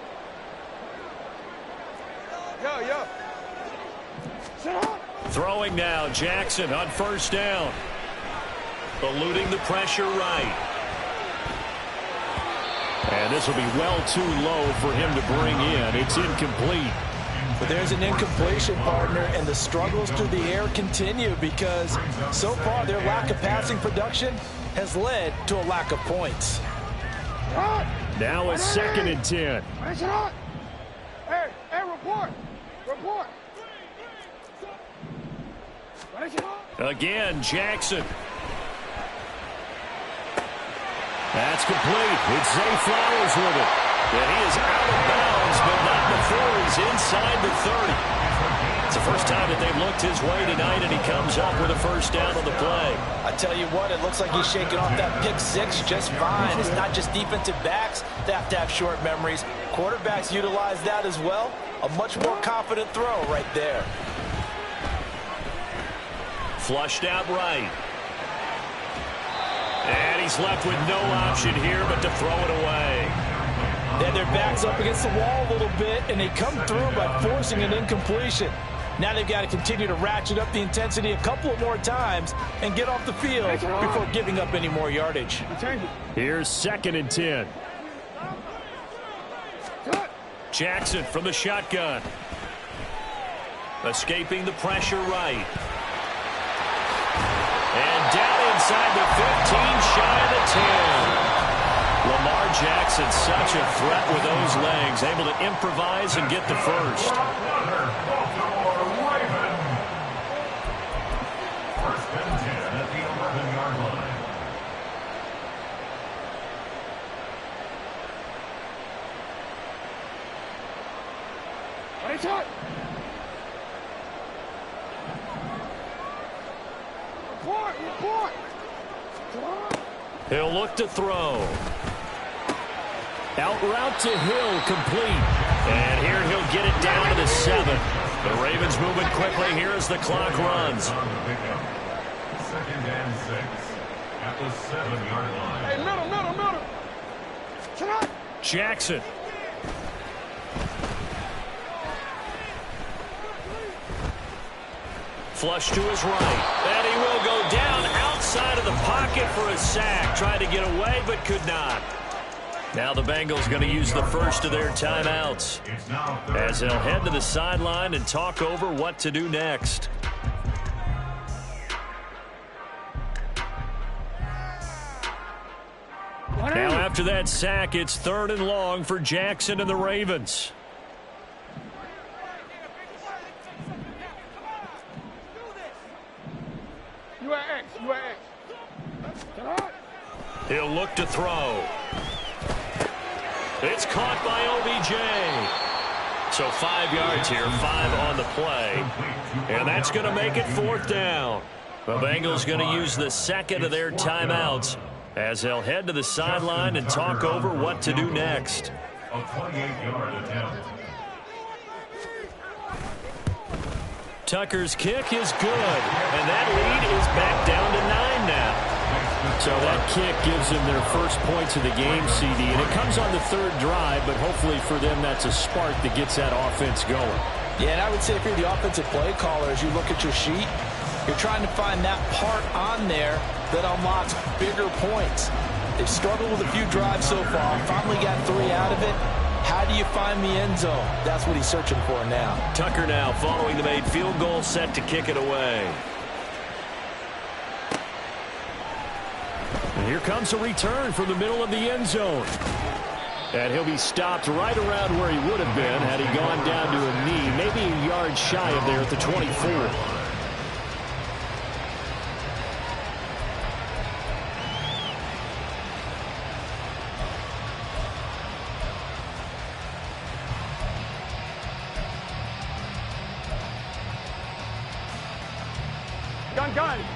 Throwing now, Jackson on 1st down. Eluding the pressure right. And this will be well too low for him to bring in. It's incomplete. But there's an incompletion, partner, and the struggles through the air continue because so far their lack of passing production has led to a lack of points. Now a 2nd and 10. Hey, report. Again, Jackson. That's complete. It's Zay Flowers with it. And he is out of bounds, but not before he's inside the 30. It's the first time that they've looked his way tonight, and he comes up with a first down on the play. I tell you what, it looks like he's shaking off that pick six just fine. It's not just defensive backs that have to have short memories. Quarterbacks utilize that as well. A much more confident throw right there. Flushed out right. And he's left with no option here but to throw it away. They had their backs up against the wall a little bit, and they come through by forcing an incompletion. Now they've got to continue to ratchet up the intensity a couple of more times and get off the field before giving up any more yardage. Here's 2nd and 10. Jackson from the shotgun. Escaping the pressure right. And down inside the 15, shy of the 10. Lamar Jackson, such a threat with those legs, able to improvise and get the first. He'll look to throw. Out route to Hill, complete. And here he'll get it down to the 7. The Ravens moving quickly here as the clock runs. 2nd and 6 at the 7-yard line. Hey, middle. Jackson. Flush to his right. And he will go down outside of the pocket for a sack. Tried to get away, but could not. Now the Bengals going to use the first of their timeouts as they'll head to the sideline and talk over what to do next. Now after that sack, it's 3rd and long for Jackson and the Ravens. You at X. He'll look to throw. It's caught by OBJ. So 5 yards here, 5 on the play. And that's going to make it 4th down. The Bengals going to use the 2nd of their timeouts as they'll head to the sideline and talk over what to do next. A 28-yard attempt. Tucker's kick is good, and that lead is back down to 9 now. So that kick gives them their first points of the game, CD, and it comes on the 3rd drive, but hopefully for them that's a spark that gets that offense going. Yeah, and I would say if you're the offensive play caller, as you look at your sheet, you're trying to find that part on there that unlocks bigger points. They've struggled with a few drives so far, finally got 3 out of it. How do you find the end zone? That's what he's searching for now. Tucker now following the made field goal, set to kick it away. And here comes a return from the middle of the end zone. And he'll be stopped right around where he would have been had he gone down to a knee, maybe a yard shy of there at the 24.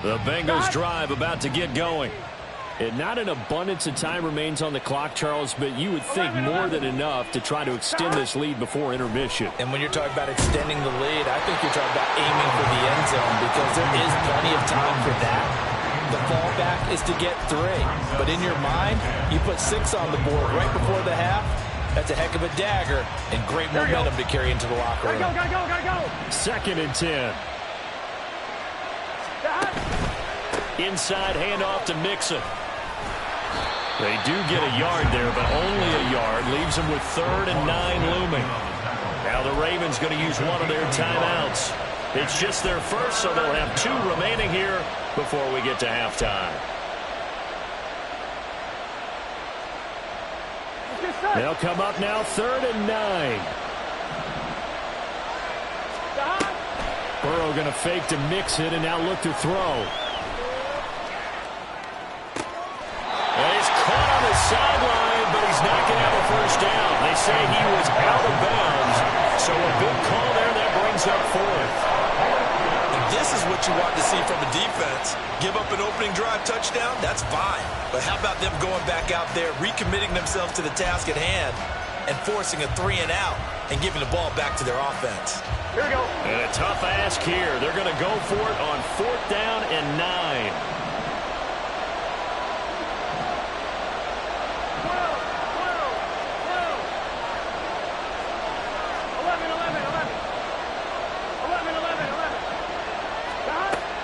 The Bengals drive about to get going. And not an abundance of time remains on the clock, Charles, but you would think more than enough to try to extend this lead before intermission. And when you're talking about extending the lead, I think you're talking about aiming for the end zone because there is plenty of time for that. The fallback is to get 3. But in your mind, you put 6 on the board right before the half. That's a heck of a dagger and great momentum to carry into the locker room. Gotta go. 2nd and 10. Inside handoff to Mixon. They do get a yard there, but only a yard. Leaves them with 3rd and 9 looming. Now the Ravens going to use one of their timeouts. It's just their first, so they'll have 2 remaining here before we get to halftime. They'll come up now 3rd and 9. Burrow going to fake to Mixon and now look to throw. And he's caught on the first down. They say he was out of bounds. So a big call there that brings up fourth. And this is what you want to see from the defense. Give up an opening drive touchdown, that's fine. But how about them going back out there, recommitting themselves to the task at hand, and forcing a 3-and-out and giving the ball back to their offense. Here we go. And a tough ask here. They're going to go for it on 4th down and 9. 11.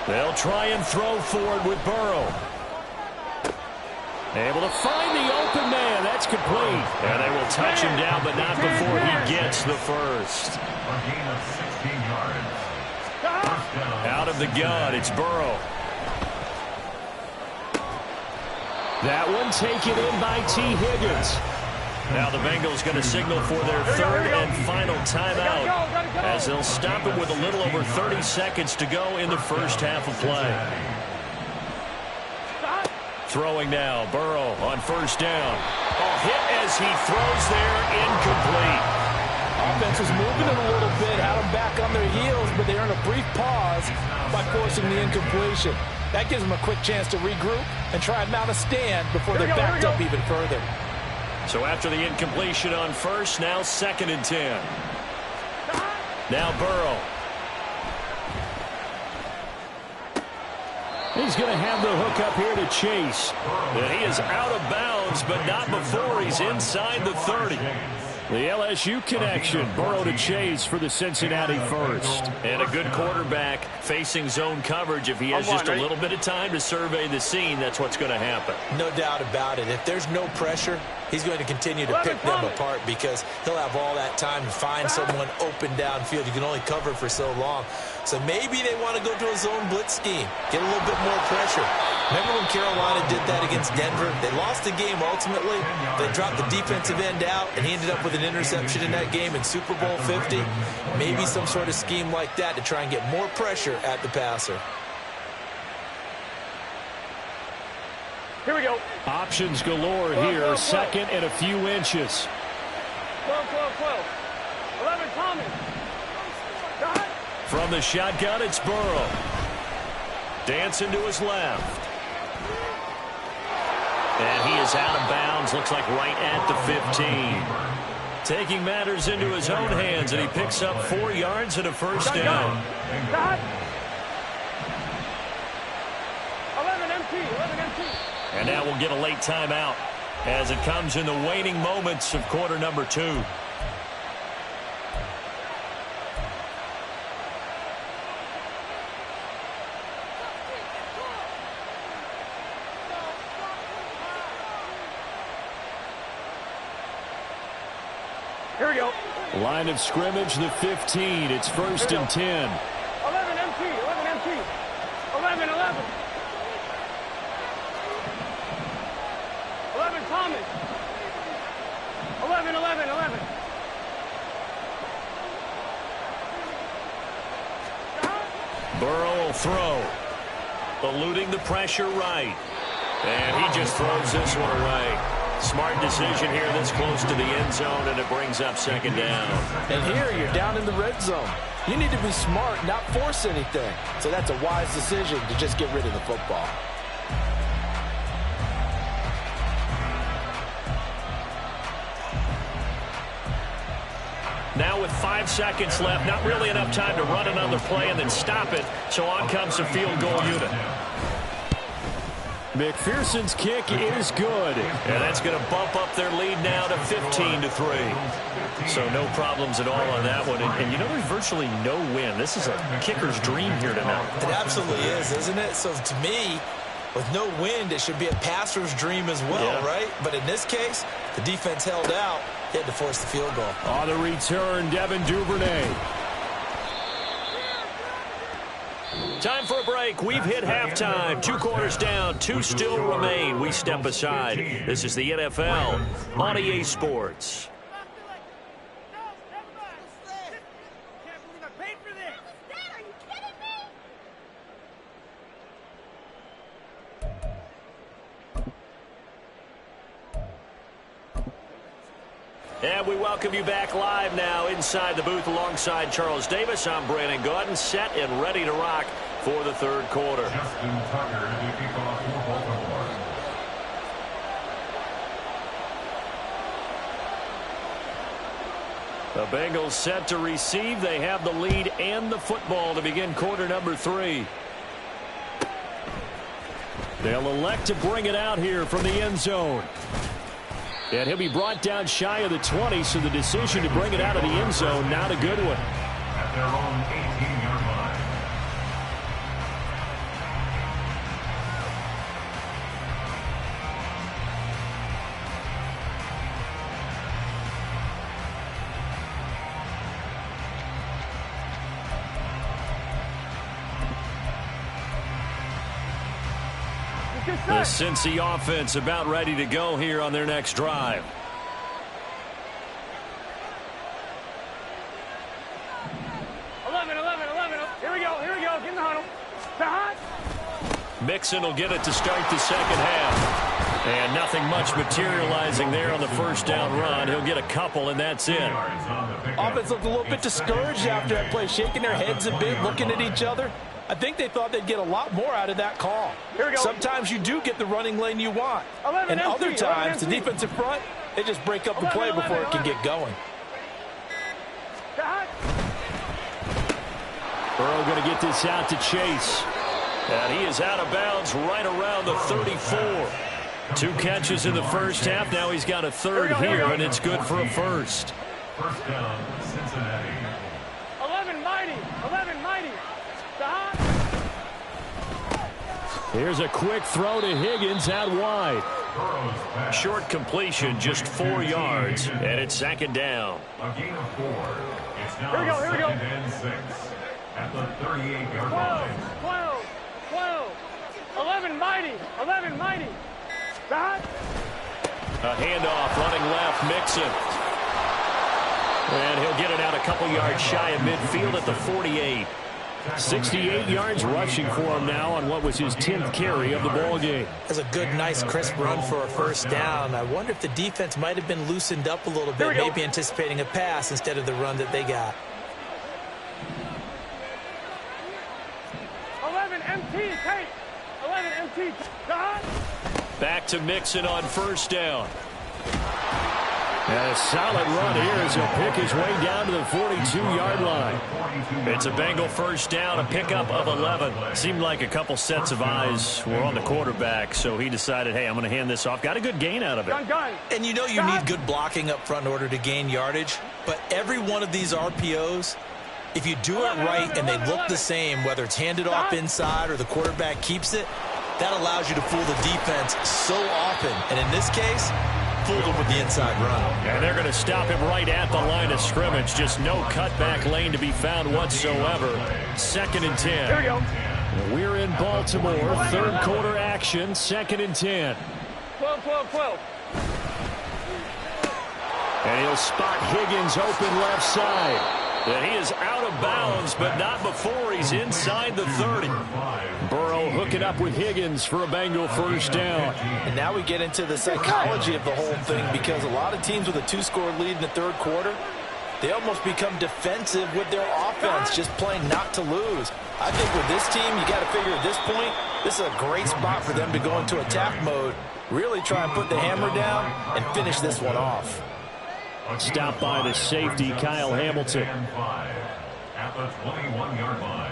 They'll try and throw forward with Burrow. Able to find the open man. That's complete. And they will touch him down, but not before he gets the first. A gain of 16 yards. Out of the gun, it's Burrow. That one taken in by T. Higgins. Now the Bengals going to signal for their third and final timeout as they'll stop it with a little over 30 seconds to go in the first half of play. Throwing now, Burrow on first down. Oh, hit as he throws there, incomplete. Offense was moving it a little bit, had them back on their heels, but they earned a brief pause by forcing the incompletion. That gives them a quick chance to regroup and try and mount a stand before they're backed up even further. So after the incompletion on first, now 2nd and 10. Now Burrow. He's going to have the hook up here to Chase. And he is out of bounds, but not before he's inside the 30. The LSU connection, Burrow to Chase for the Cincinnati first. And a good quarterback facing zone coverage. If he has just a little bit of time to survey the scene, that's what's going to happen. No doubt about it. If there's no pressure, he's going to continue to pick them apart because he'll have all that time to find someone open downfield. You can only cover for so long. So maybe they want to go to a zone blitz scheme, get a little bit more pressure. Remember when Carolina did that against Denver? They lost the game ultimately. They dropped the defensive end out, and he ended up with an interception in that game in Super Bowl 50. Maybe some sort of scheme like that to try and get more pressure at the passer. Here we go. Options galore here. 2nd and a few inches. 12. 11, Thomas. From the shotgun, it's Burrow. Dancing to his left. And he is out of bounds. Looks like right at the 15. Taking matters into his own hands, and he picks up 4 yards and a first down. 11 empty. And now we'll get a late timeout as it comes in the waning moments of quarter number 2. Here we go. Line of scrimmage, the 15. It's 1st and 10. 11 empty. 11. 11 Thomas. 11. Burrow will throw. Eluding the pressure right. And he just throws this one right. Smart decision here this close to the end zone, and it brings up 2nd down. And here you're down in the red zone. You need to be smart, not force anything. So that's a wise decision to just get rid of the football. Now with 5 seconds left, not really enough time to run another play and then stop it. So on comes the field goal unit. McPherson's kick is good. And that's going to bump up their lead now to 15-3. So no problems at all on that one. And you know, there's virtually no win. This is a kicker's dream here tonight. It absolutely is, isn't it? So to me, with no wind, it should be a passer's dream as well, right? But in this case, the defense held out. He had to force the field goal. On the return, Devin Duvernay. Time for a break. We've hit halftime. 2 quarters down, 2 still remain. We step aside. This is the NFL on EA Sports. And we welcome you back live now inside the booth alongside Charles Davis. I'm Brandon Gaudin, set and ready to rock for the third quarter. Justin Tucker to kick off for Baltimore. The Bengals set to receive. They have the lead and the football to begin quarter number 3. They'll elect to bring it out here from the end zone. And he'll be brought down shy of the 20, so the decision to bring it out of the end zone, not a good one. At their own 18-yard line. The Cincy offense about ready to go here on their next drive. Here we go, get in the huddle. Mixon will get it to start the second half. And nothing much materializing there on the first down run. He'll get a couple, and that's it. Offense looked a little bit discouraged after that play, shaking their heads a bit, looking at each other. I think they thought they'd get a lot more out of that call. Here we go. Sometimes you do get the running lane you want. And other times, the defensive front, they just break up the play before it can get going. Burrow going to get this out to Chase. And he is out of bounds right around the 34. 2 catches in the first half. Now he's got a third here, and it's good for a first. First down, Cincinnati. 11 mighty. Here's a quick throw to Higgins out wide. Short completion, just 4 yards, and it's second down. A gain of 4. It's now Here we go. second and 6 at the 38-yard line. 12. 11 mighty. A handoff running left, Mixon. And he'll get it out a couple yards shy of midfield at the 48. 68 yards rushing for him now on what was his 10th carry of the ball game. That's a good, nice, crisp run for a first down. I wonder if the defense might have been loosened up a little bit, maybe anticipating a pass instead of the run that they got. 11 MT, Tate. 11 MT. Back to Mixon on first down. And a solid run here as he'll pick his way down to the 42-yard line. It's a Bengal first down, a pickup of 11. Seemed like a couple sets of eyes were on the quarterback, so he decided, hey, I'm going to hand this off. Got a good gain out of it. And you know you need good blocking up front in order to gain yardage, but every one of these RPOs, if you do it right and they look the same, whether it's handed off inside or the quarterback keeps it, that allows you to fool the defense so often. And in this case, fooled him with the inside run. And they're going to stop him right at the line of scrimmage. Just no cutback lane to be found whatsoever. Second and 10. Here we go. We're in Baltimore. Third quarter action. Second and 10. 12. And he'll spot Higgins open left side. And he is out of bounds, but not before he's inside the 30. Burrow hooking up with Higgins for a Bengal first down. And now we get into the psychology of the whole thing, because a lot of teams with a 2-score lead in the third quarter, they almost become defensive with their offense, just playing not to lose. I think with this team, you got to figure at this point, this is a great spot for them to go into attack mode, really try and put the hammer down and finish this one off. Stopped by the safety, Kyle Hamilton. At the 21-yard line.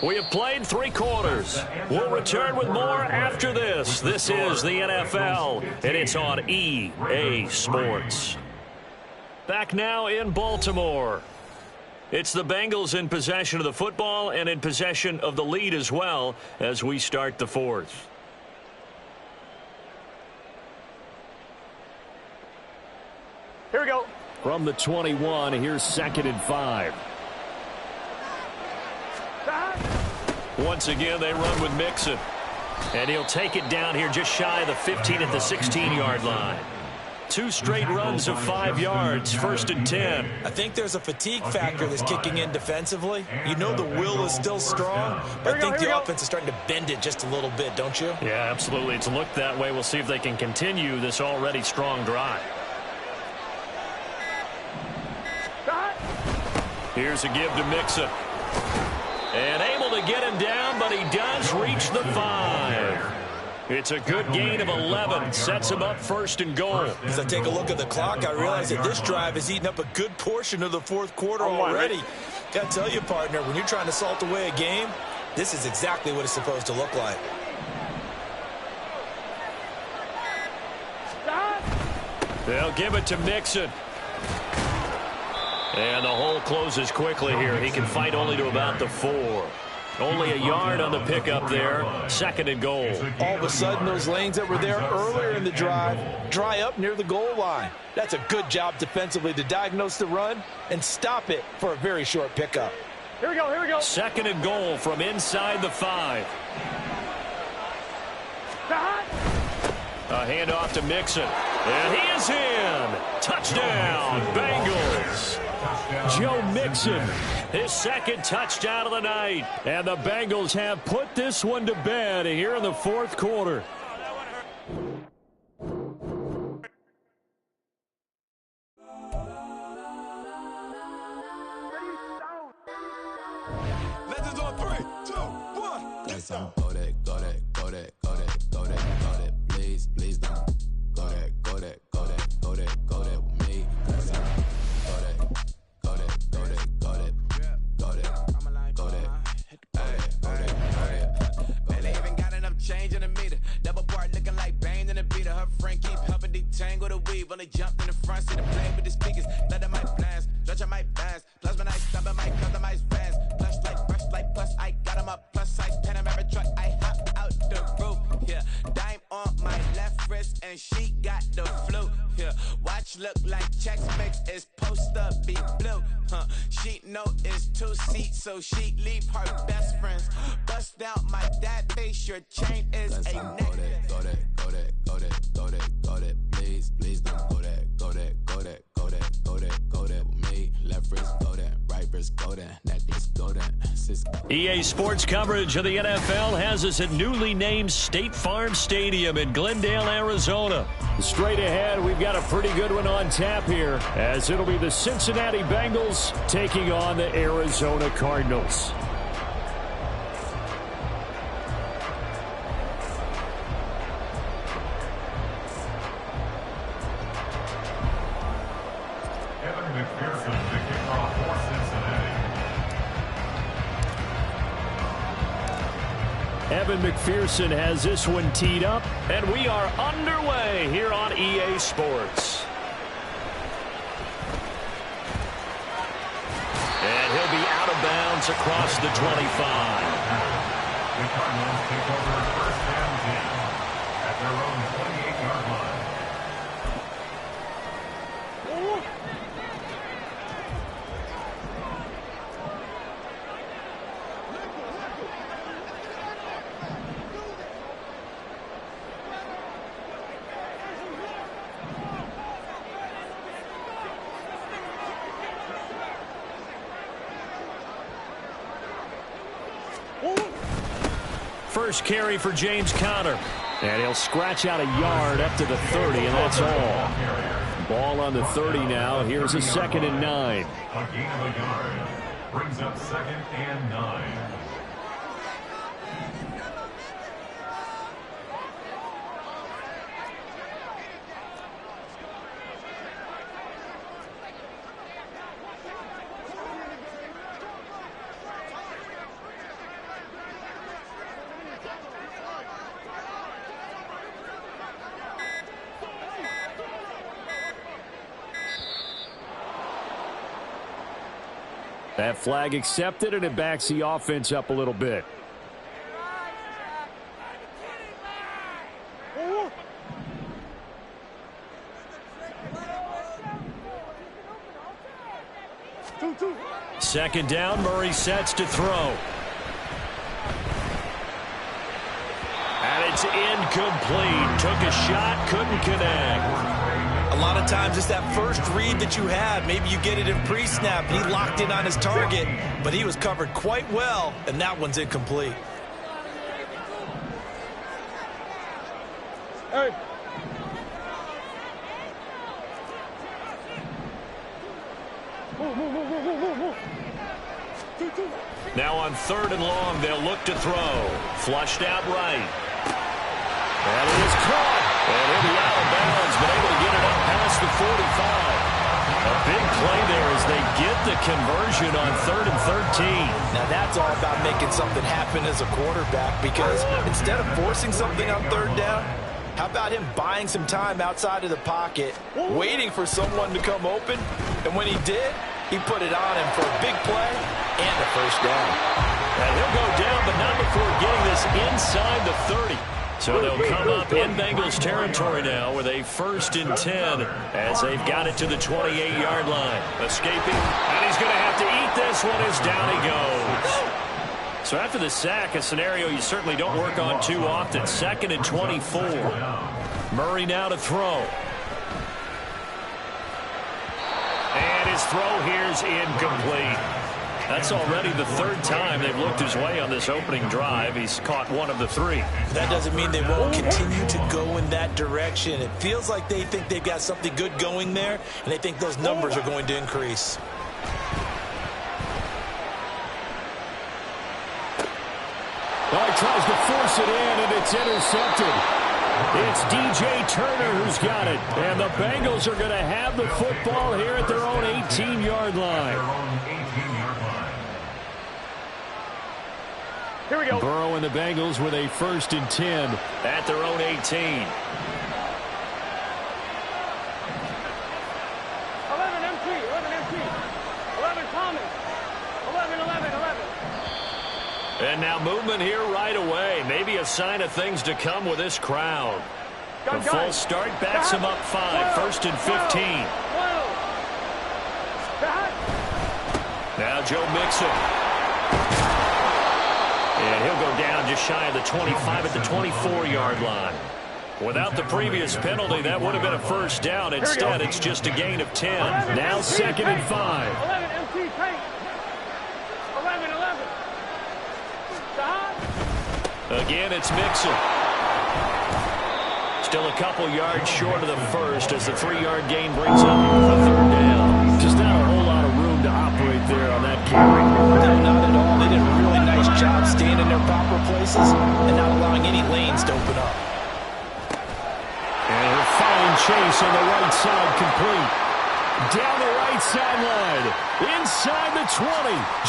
We have played 3 quarters. We'll return with more after this. This is the NFL, and it's on EA Sports. Back now in Baltimore. It's the Bengals in possession of the football and in possession of the lead as well as we start the fourth. Here we go. From the 21, here's second and 5. Once again, they run with Mixon. And he'll take it down here just shy of the 15 at the 16-yard line. 2 straight runs of 5 yards, first and 10. I think there's a fatigue factor that's kicking in defensively. You know the will is still strong, but I think the offense is starting to bend it just a little bit, don't you? Yeah, absolutely. It's looked that way. We'll see if they can continue this already strong drive. Here's a give to Mixon. And able to get him down, but he does reach the 5. It's a good gain of 11. Sets him up 1st and goal. As I take a look at the clock, I realize that this drive has eaten up a good portion of the 4th quarter already. Got to tell you, partner, when you're trying to salt away a game, this is exactly what it's supposed to look like. They'll give it to Mixon. And the hole closes quickly here. He can fight only to about the 4. Only a yard on the pickup there. 2nd and goal. All of a sudden, those lanes that were there earlier in the drive dry up near the goal line. That's a good job defensively to diagnose the run and stop it for a very short pickup. Here we go, here we go. 2nd and goal from inside the 5. A handoff to Mixon. And he is in. Touchdown, Bengals. Joe Mixon, his 2nd touchdown of the night. And the Bengals have put this one to bed here in the 4th quarter. Legends on 3, 2, 1. Let's go that, go that, go that, go that, go that, go that. Please, please don't go that, go that, go that, go that, go that with me. Go that, go that, go that, go that, go that, go that, go that. Man, they even got enough change in the meter. Double part looking like Bane in the beater. Her friend keep helping detangle the weave. Only jumped in the front seat and played with the speakers. Let them might blast, stretch I might dance. Plus when I stop, I might customize fans. Plush like brush like plus, I got them up plus size Panamera truck. I hop out the roof. Yeah, dime on my left wrist and she got the flu. Yeah, watch look like Chex Mix is post up be blue. She know it's 2 seats, so she leave her best friends. Bust out my dad face, your chain is Let's a go neck. that, go that, go that, go that, go that, go that. Please, please don't go that, go that, go that, go that, go that, go that with me. Left wrist go that, right wrist go that, necklace go that. EA Sports coverage of the NFL has us at newly named State Farm Stadium in Glendale, Arizona. Straight ahead, we've got a pretty good one on tap here, as it'll be the Cincinnati Bengals taking on the Arizona Cardinals. Evan McPherson to kick off for Cincinnati. Evan McPherson has this one teed up, and we are underway here on EA Sports. And he'll be out of bounds across the 25. The Cardinals take over 1st and 10 at their own 28-yard line. First carry for James Conner. And he'll scratch out a yard up to the 30, and that's all. Ball on the 30 now. Here's a 2nd and 9. A gain of a yard brings up 2nd and 9. That flag accepted, and it backs the offense up a little bit. Second down, Murray sets to throw. And it's incomplete. Took a shot, couldn't connect. A lot of times it's that first read that you have. Maybe you get it in pre-snap, and he locked in on his target, but he was covered quite well, and that one's incomplete. Hey. Move. Now on 3rd and long, they'll look to throw. Flushed out right. And it is caught. And in the out of bounds, but able to get it up past the 45. A big play there as they get the conversion on 3rd and 13. Now that's all about making something happen as a quarterback, because instead of forcing something on 3rd down, how about him buying some time outside of the pocket, waiting for someone to come open, and when he did, he put it on him for a big play and a first down. And he'll go down, but not before getting this inside the 30. So they'll come up in Bengals territory now with a 1st and 10 as they've got it to the 28-yard line. Escaping, and he's going to have to eat this one as down he goes. So after the sack, a scenario you certainly don't work on too often. 2nd and 24. Murray now to throw. And his throw here's incomplete. That's already the 3rd time they've looked his way on this opening drive. He's caught one of the 3. That doesn't mean they won't continue to go in that direction. It feels like they think they've got something good going there, and they think those numbers are going to increase. Well, he tries to force it in, and it's intercepted. It's DJ Turner who's got it. And the Bengals are going to have the football here at their own 18-yard line. Here we go. Burrow and the Bengals with a 1st and 10 at their own 18. 11 MT, 11 MT. 11 Thomas. 11. And now movement here right away. Maybe a sign of things to come with this crowd. The full start backs him up 5. 1st and 15. Now Joe Mixon. And he'll go down just shy of the 25 at the 24-yard line. Without the previous penalty, that would have been a first down. Instead, it's just a gain of 10. Now 2nd and 5. 11 MT paint. 11. Again, it's Mixon. Still a couple yards short of the first as the 3-yard gain brings up the 3rd down. Just not a whole lot of room to operate there on that carry. No, not at all. They did a really nice job staying in their proper places and not allowing any lanes to open up. And a fine chase on the right side complete. Down the right sideline. Inside the 20.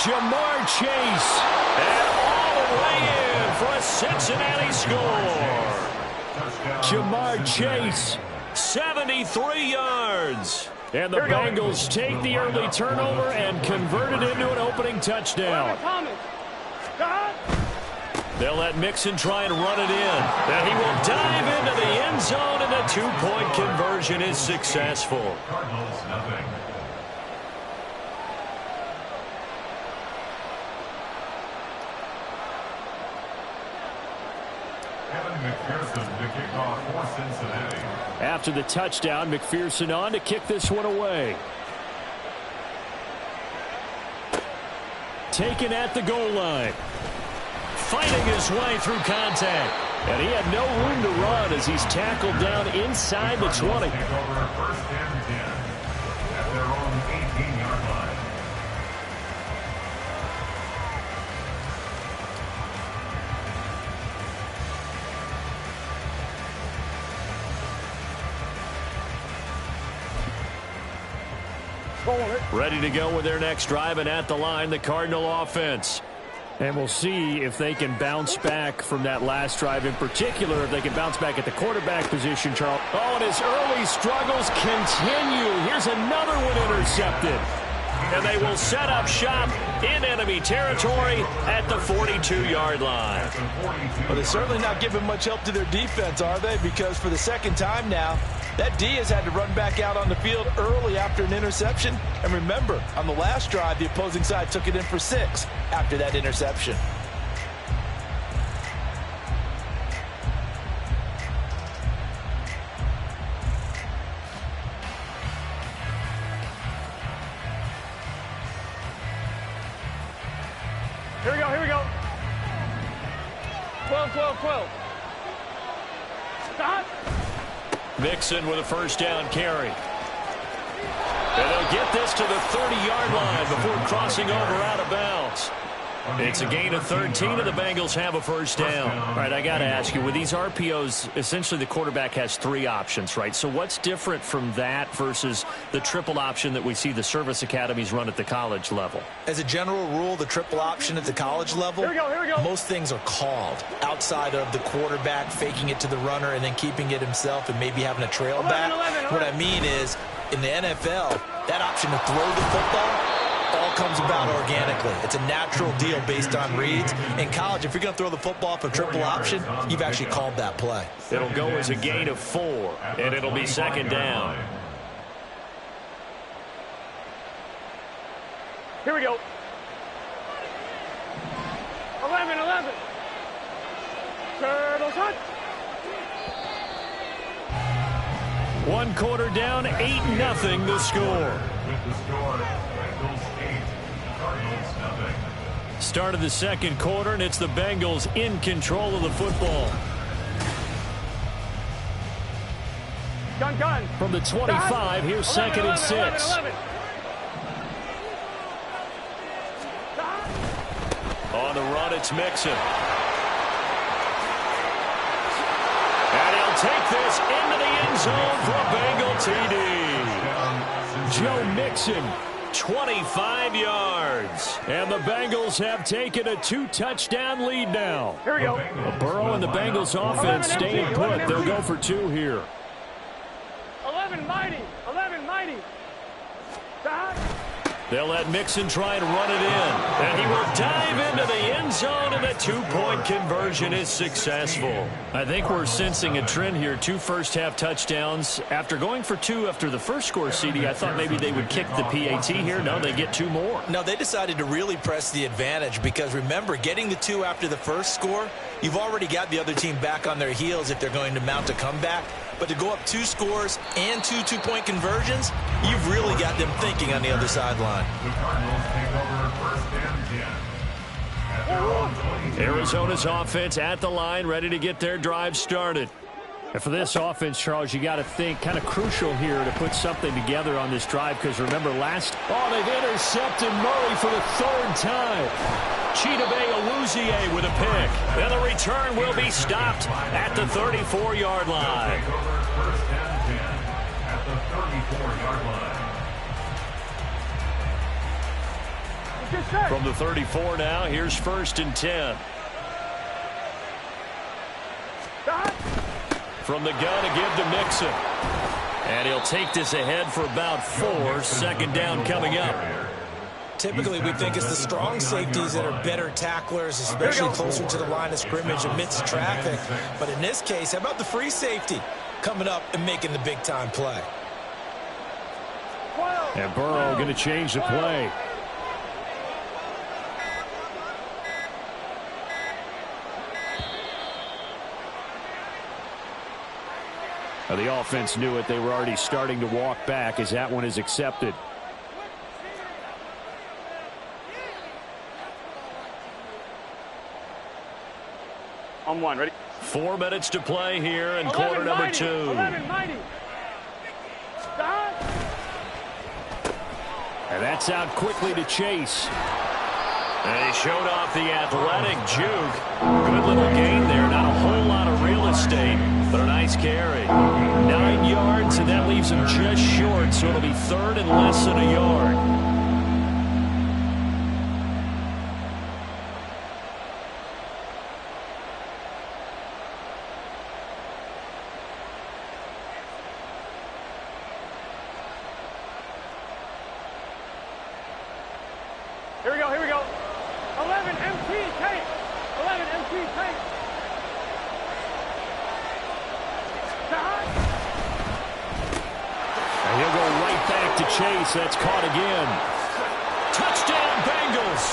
Jamar Chase. And all the way in for a Cincinnati score. Jamar Chase. 73 yards. And the Bengals take the early turnover and convert it into an opening touchdown. They'll let Mixon try and run it in. And he will dive into the end zone, and the 2-point conversion is successful. Cardinals, nothing. Kevin McPherson to kick off for Cincinnati. After the touchdown, McPherson on to kick this one away. Taken at the goal line. Fighting his way through contact. And he had no room to run as he's tackled down inside the 20. Take over 1st and 10 at their own 18-yard line. Ready to go with their next drive, and at the line, the Cardinal offense. And we'll see if they can bounce back from that last drive in particular, if they can bounce back at the quarterback position, Charles. Oh, and his early struggles continue. Here's another one intercepted. And they will set up shop in enemy territory at the 42-yard line. Well, they're certainly not giving much help to their defense, are they? Because for the 2nd time now, that D has had to run back out on the field early after an interception. And remember, on the last drive, the opposing side took it in for 6 after that interception. Here we go. 12. Stop. Mixon with a first down carry. And they'll get this to the 30-yard line before crossing over out of bounds. It's a gain of 13, and the Bengals have a first down. All right, I got to ask you, with these RPOs, essentially the quarterback has 3 options, right? So what's different from that versus the triple option that we see the service academies run at the college level? As a general rule, the triple option at the college level, most things are called outside of the quarterback faking it to the runner and then keeping it himself and maybe having a trail back. What I mean is, in the NFL, that option to throw the football all comes about organically. It's a natural deal based on reads. In college, if you're going to throw the football for triple option, you've actually called that play. It'll go as a gain of 4, and it'll be second down. Here we go. 11. Turtle touch. 1 quarter down, 8-0 the score. With the score, Bengals 8, Cardinals 0. Start of the second quarter, and it's the Bengals in control of the football. Gun. From the 25, here's 2nd and 6. 11. On the run, it's Mixon. And he'll take this into the end zone for a Bengal TD. Joe Mixon, 25 yards. And the Bengals have taken a 2-touchdown lead now. Here we go. Burrow and the Bengals offense staying put. They'll go for 2 here. 11 mighty. Stop. They'll let Mixon try and run it in. And he will dive into the end zone, and the 2-point conversion is successful. I think we're sensing a trend here. 2 first-half touchdowns. After going for 2 after the first score, CD, I thought maybe they would kick the PAT here. No, they get 2 more. No, they decided to really press the advantage because, remember, getting the 2 after the first score, you've already got the other team back on their heels if they're going to mount a comeback. But to go up 2 scores and 2 2-point conversions, you've really got them thinking on the other sideline. The Cardinals take over 1st and 10. At their own 22. Arizona's offense at the line, ready to get their drive started. And for this offense, Charles, you got to think kind of crucial here to put something together on this drive, because remember they've intercepted Murray for the 3rd time. Chidobe Awuzie with a pick. And the return will be stopped at the 34-yard line. Take over 1st and 10 at the 34-yard line. From the 34 now, here's 1st and 10. From the gun to give to Mixon. And he'll take this ahead for about 4. 2nd down coming up. Typically, we think it's the strong safeties that are better tacklers, especially closer to the line of scrimmage amidst traffic. But in this case, how about the free safety coming up and making the big-time play? And Burrow going to change the play. The offense knew it. They were already starting to walk back as that one is accepted. On 1, ready? 4 minutes to play here in quarter number 2. 11 mighty. Stop. And that's out quickly to Chase. And he showed off the athletic juke. Good little gain there. Not a whole lot of real estate, but a nice carry. 9 yards, and that leaves him just short, so it'll be 3rd and less than a yard. Here we go. 11 MT tape. 11 MT tape. And he'll go right back to Chase. That's caught again. Touchdown, Bengals.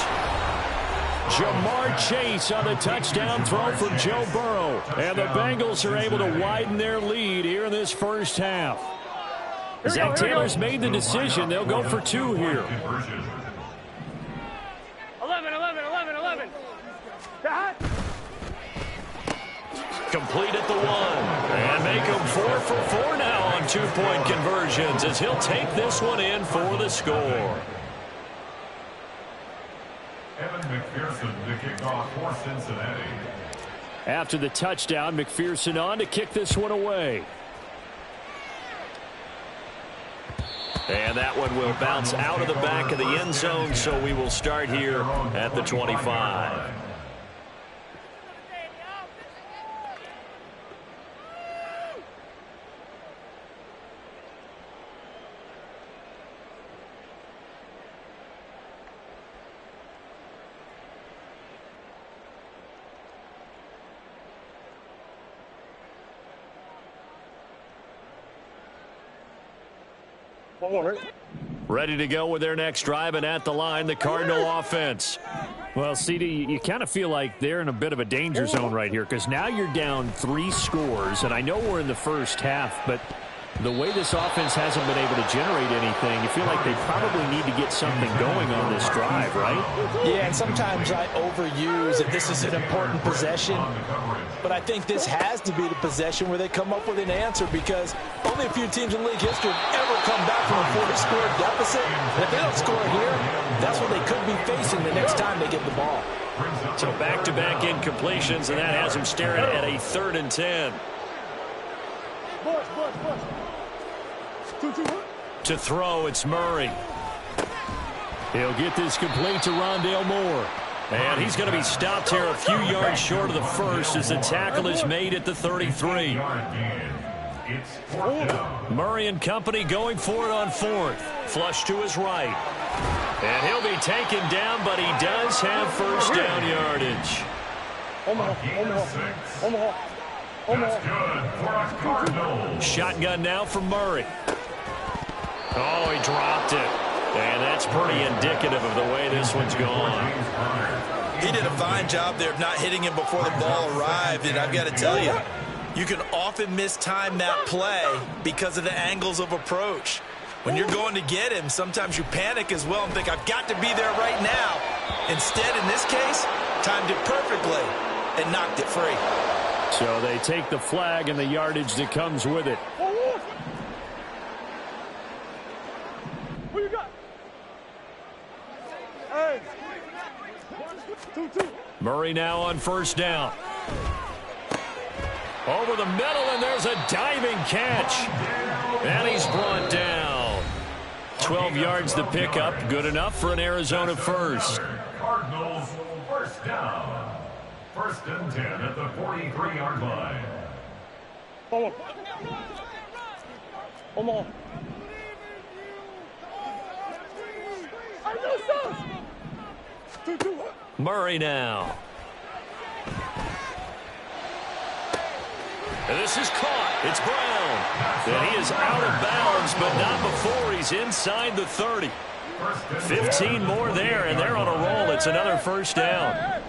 Jamar Chase on the touchdown throw for Joe Burrow. And the Bengals are able to widen their lead here in this first half. Zach Taylor's made the decision. They'll go for 2 here. 11. complete at the 1. And make him 4 for 4 now on 2-point conversions as he'll take this one in for the score. Evan McPherson to kick off for Cincinnati. After the touchdown, McPherson on to kick this one away. And that one will bounce out of the back of the end zone, so we will start here at the 25. Ready to go with their next drive, and at the line, the Cardinal offense. Well, CD, you kind of feel like they're in a bit of a danger zone right here because now you're down 3 scores, and I know we're in the first half, but the way this offense hasn't been able to generate anything, you feel like they probably need to get something going on this drive, right? Yeah, and sometimes I overuse that this is an important possession, but I think this has to be the possession where they come up with an answer because only a few teams in league history have ever come back from a 4-score deficit. And if they don't score here, that's what they could be facing the next time they get the ball. So back-to-back incompletions, and that has them staring at a 3rd and 10. To throw, it's Murray. He'll get this complete to Rondale Moore. And he's going to be stopped here a few yards short of the first as the tackle is made at the 33. Murray and company going for it on 4th. Flush to his right. And he'll be taken down, but he does have first down yardage. Shotgun now for Murray. Oh, he dropped it. And that's pretty indicative of the way this one's gone. He did a fine job there of not hitting him before the ball arrived. And I've got to tell you, you can often mistime that play because of the angles of approach. When you're going to get him, sometimes you panic as well and think, I've got to be there right now. Instead, in this case, timed it perfectly and knocked it free. So they take the flag and the yardage that comes with it. Who you got? Hey. 2-2. Murray now on first down. Over the middle, and there's a diving catch. And he's brought down. 12 yards to pick up. Good enough for an Arizona first. Cardinals first down. 1st and 10 at the 43-yard line. Murray now. And this is caught. It's Brown. And he is out of bounds, but not before he's inside the 30. 15 more there, and they're on a roll. It's another first down.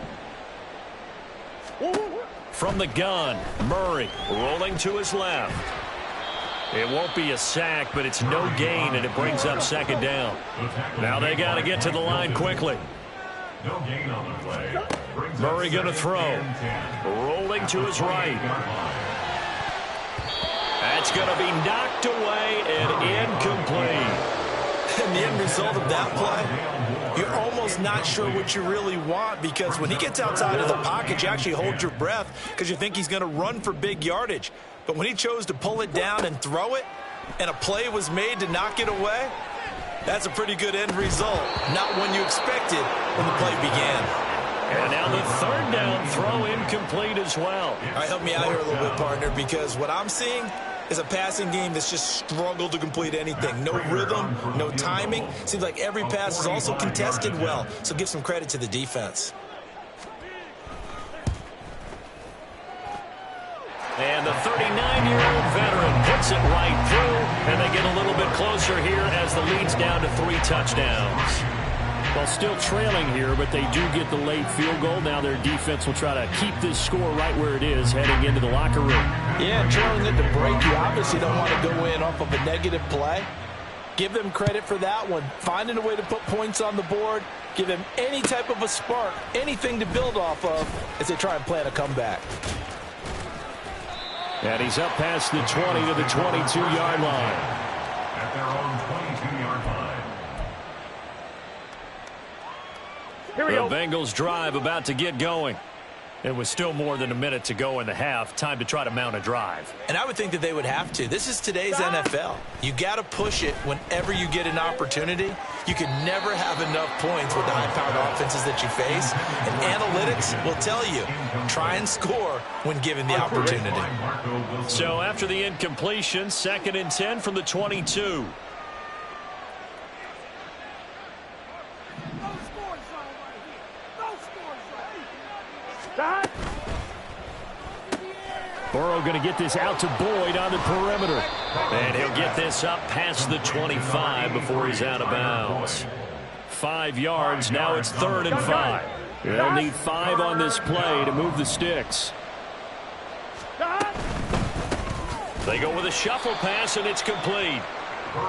From the gun, Murray rolling to his left. It won't be a sack, but it's no gain, and it brings up 2nd down. Now they got to get to the line quickly. No gain on the play. Murray going to throw. Rolling to his right. That's going to be knocked away and incomplete. And the end result of that play, you're almost not sure what you really want because when he gets outside of the pocket, you actually hold your breath because you think he's going to run for big yardage. But when he chose to pull it down and throw it, and a play was made to knock it away, that's a pretty good end result. Not one you expected when the play began. And now the 3rd down throw incomplete as well. All right, help me out here a little bit, partner, because what I'm seeing is a passing game that's just struggled to complete anything. No rhythm, no timing. Seems like every pass is also contested well, so give some credit to the defense. And the 39-year-old veteran puts it right through, and they get a little bit closer here as the lead's down to 3 touchdowns. Well, still trailing here, but they do get the late field goal. Now their defense will try to keep this score right where it is heading into the locker room. Yeah, trailing it to break, you obviously don't want to go in off of a negative play. Give them credit for that one. Finding a way to put points on the board, give them any type of a spark, anything to build off of as they try and plan a comeback. And he's up past the 20 to the 22-yard line. At their own 22-yard line. Here we go. The Bengals drive about to get going. It was still more than a minute to go in the half. Time to try to mount a drive. And I would think that they would have to. This is today's NFL. You got to push it whenever you get an opportunity. You can never have enough points with the high-powered offenses that you face. And analytics will tell you, try and score when given the opportunity. So after the incompletion, 2nd and 10 from the 22. Burrow going to get this out to Boyd on the perimeter. And he'll get this up past the 25 before he's out of bounds. 5 yards. Now it's 3rd and 5. They'll need 5 on this play to move the sticks. They go with a shuffle pass, and it's complete.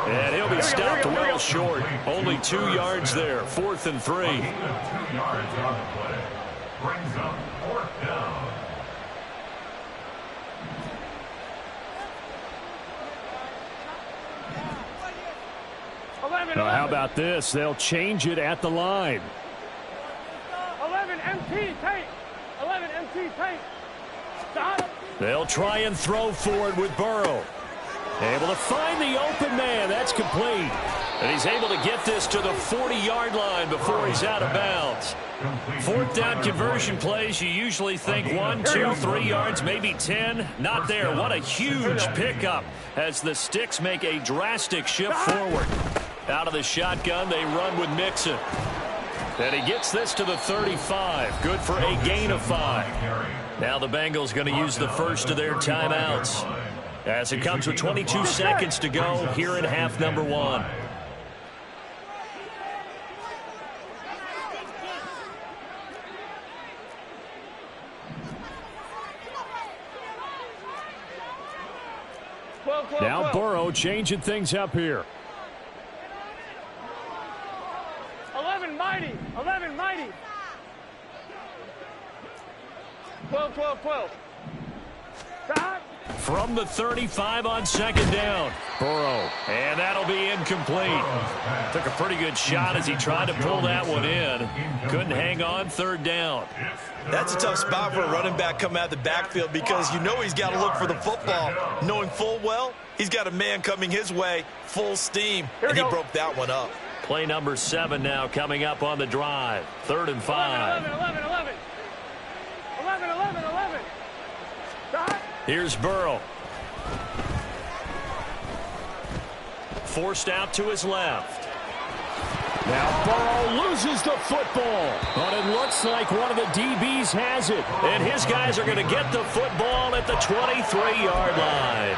And he'll be stopped well short. Only 2 yards there. 4th and 3. 2 yards on the play. Brings up 4th down. Now, how about this? They'll change it at the line. 11 MT tape. 11 MT tape. Stop. They'll try and throw for it with Burrow. Able to find the open man. That's complete. And he's able to get this to the 40-yard line before he's out of bounds. 4th down conversion plays, you usually think 1, 2, 3 yards, maybe 10. Not there. What a huge pickup as the sticks make a drastic shift forward. Out of the shotgun, they run with Mixon. And he gets this to the 35. Good for a gain of 5. Now the Bengals going to use the first of their timeouts. As it comes with 22 seconds to go here in half number 1. Now Burrow changing things up here. 11 mighty. 11 mighty. 12, 12, 12. Stop. From the 35 on 2nd down. Burrow. And that'll be incomplete. Took a pretty good shot as he tried to pull that one in. Couldn't hang on. 3rd down. That's a tough spot for a running back coming out of the backfield because you know he's got to look for the football, knowing full well he's got a man coming his way, full steam, and he broke that one up. Play number 7 now coming up on the drive. 3rd and 5. 11, 11, 11. 11, 11, 11. Stop. Here's Burrow. Forced out to his left. Now Burrow loses the football. But it looks like one of the DBs has it. And his guys are going to get the football at the 23-yard line.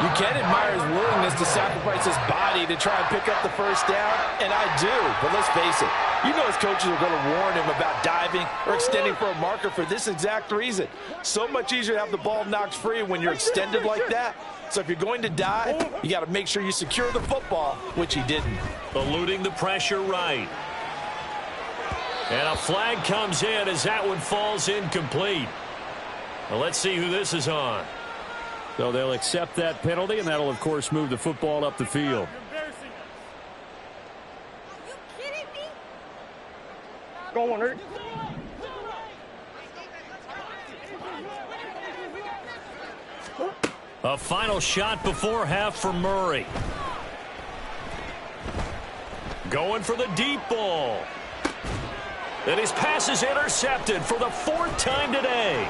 You can admire his willingness to sacrifice his body to try and pick up the first down, and I do. But let's face it, you know his coaches are going to warn him about diving or extending for a marker for this exact reason. So much easier to have the ball knocked free when you're extended like that. So if you're going to dive, you got to make sure you secure the football, which he didn't. Eluding the pressure right. And a flag comes in as that one falls incomplete. Well, let's see who this is on. So they'll accept that penalty, and that'll, of course, move the football up the field. Go on, Rick. A final shot before half for Murray. Going for the deep ball. And his pass is intercepted for the 4th time today.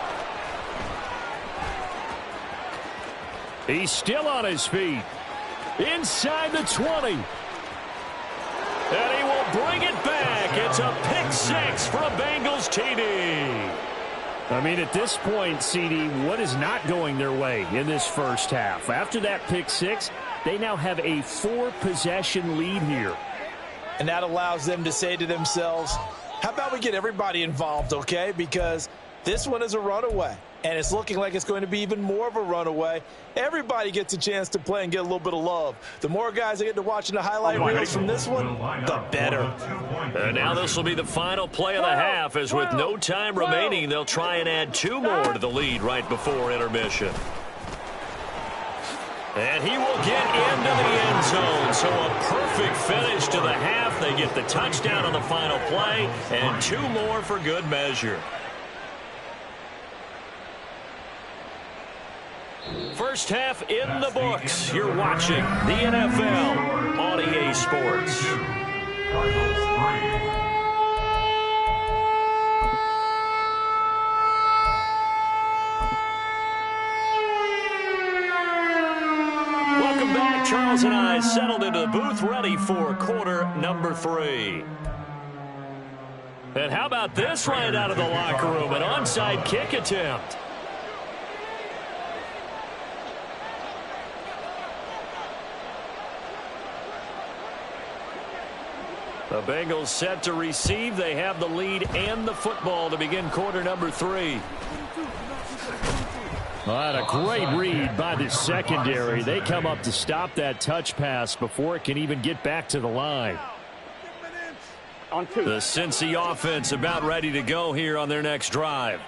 He's still on his feet. Inside the 20. And he will bring it back. It's a pick 6 for a Bengals TD. I mean, at this point, CD, what is not going their way in this first half? After that pick 6, they now have a 4-possession lead here. And that allows them to say to themselves, how about we get everybody involved, okay? Because this one is a runaway, and it's looking like it's going to be even more of a runaway. Everybody gets a chance to play and get a little bit of love. The more guys that get to watching the highlight reels from this one, the better. And now this will be the final play of the half, as with no time remaining, they'll try and add 2 more to the lead right before intermission. And he will get into the end zone. So a perfect finish to the half. They get the touchdown on the final play, and 2 more for good measure. First half in the books. You're watching the NFL on EA Sports. Welcome back. Charles and I settled into the booth, ready for quarter number 3. And how about this right out of the locker room? An onside kick attempt. The Bengals set to receive. They have the lead and the football to begin quarter number 3. Well, a great read by the secondary. They come up to stop that touch pass before it can even get back to the line. The Cincy offense about ready to go here on their next drive.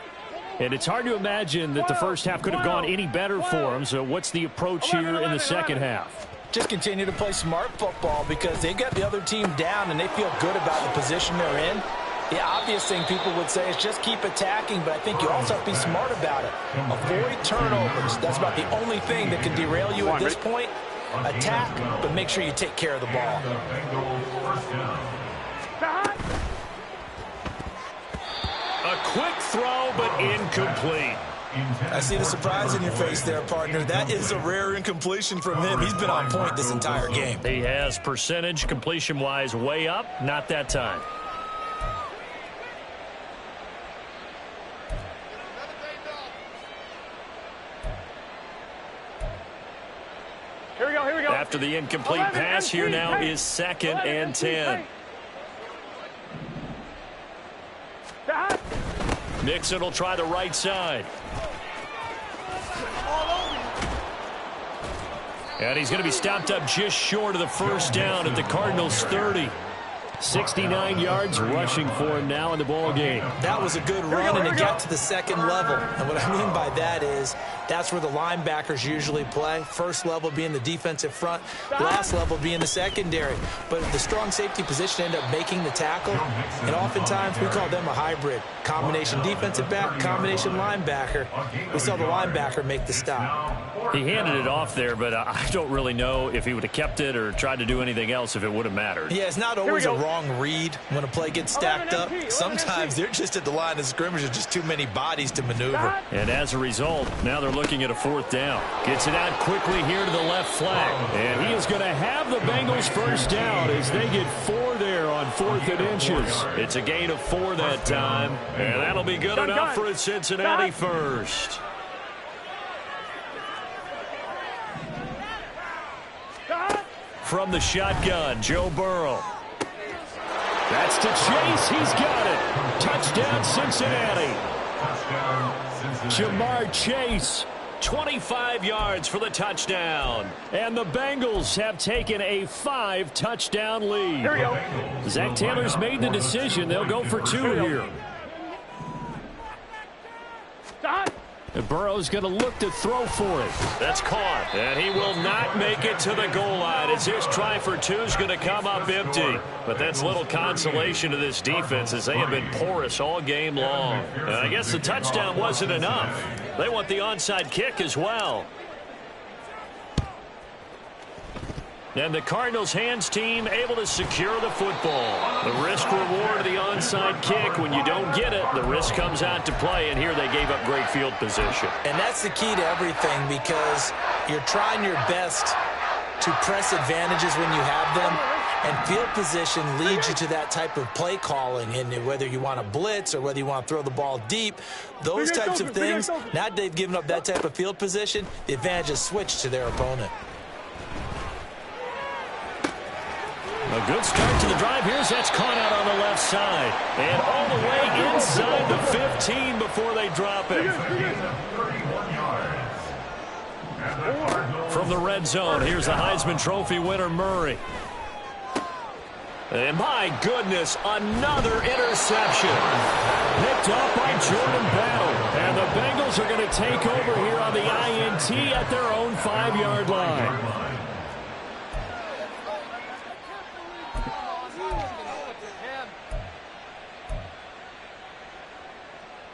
And it's hard to imagine that the first half could have gone any better for them. So what's the approach here in the second half? Just continue to play smart football because they got the other team down and they feel good about the position they're in. The obvious thing people would say is just keep attacking, but I think you also have to be smart about it. Avoid turnovers. That's about the only thing that can derail you at this point. Attack, but make sure you take care of the ball. A quick throw, but incomplete. I see the surprise in your face there, partner. That is a rare incompletion from him. He's been on point this entire game. He has percentage completion-wise way up. Not that time. Here we go, here we go. After the incomplete pass, here now is 2nd and 10. Mixon will try the right side. And he's going to be stopped up just short of the first down at the Cardinals' 30. 69 yards rushing for him now in the ball game. That was a good run, and it got to the second level. And what I mean by that is that's where the linebackers usually play. First level being the defensive front, last level being the secondary. But the strong safety position ended up making the tackle, and oftentimes we call them a hybrid. Combination defensive back, combination linebacker. We saw the linebacker make the stop. He handed it off there, but I don't really know if he would have kept it or tried to do anything else if it would have mattered. Yeah, it's not always a wrong read when a play gets stacked up. Sometimes they're just at the line of scrimmage. There's just too many bodies to maneuver. And as a result, now they're looking at a 4th down. Gets it out quickly here to the left flag. And he is going to have the Bengals first down as they get 4 there on 4th and inches. It's a gain of 4 that time. And that'll be good enough for a Cincinnati first. From the shotgun, Joe Burrow. That's to Chase. He's got it. Touchdown, Cincinnati. Jamar Chase, 25 yards for the touchdown. And the Bengals have taken a 5-touchdown lead. Here we go. Zach Taylor's made the decision. They'll go for 2 here. And Burrow's going to look to throw for it. That's caught. And he will not make it to the goal line as his try for 2 is going to come up empty. But that's little consolation to this defense as they have been porous all game long. And I guess the touchdown wasn't enough. They want the onside kick as well. And the Cardinals' hands team able to secure the football. The risk reward of the onside kick. When you don't get it, the risk comes out to play, and here they gave up great field position. And that's the key to everything because you're trying your best to press advantages when you have them, and field position leads you to that type of play calling. And whether you want to blitz or whether you want to throw the ball deep, those types of things, now that they've given up that type of field position, the advantage is switched to their opponent. A good start to the drive. Here's that's caught out on the left side. And all the way inside the 15 before they drop it. From the red zone, here's the Heisman Trophy winner, Murray. And my goodness, another interception. Picked up by Jordan Battle. And And the Bengals are going to take over here on the INT at their own 5-yard line.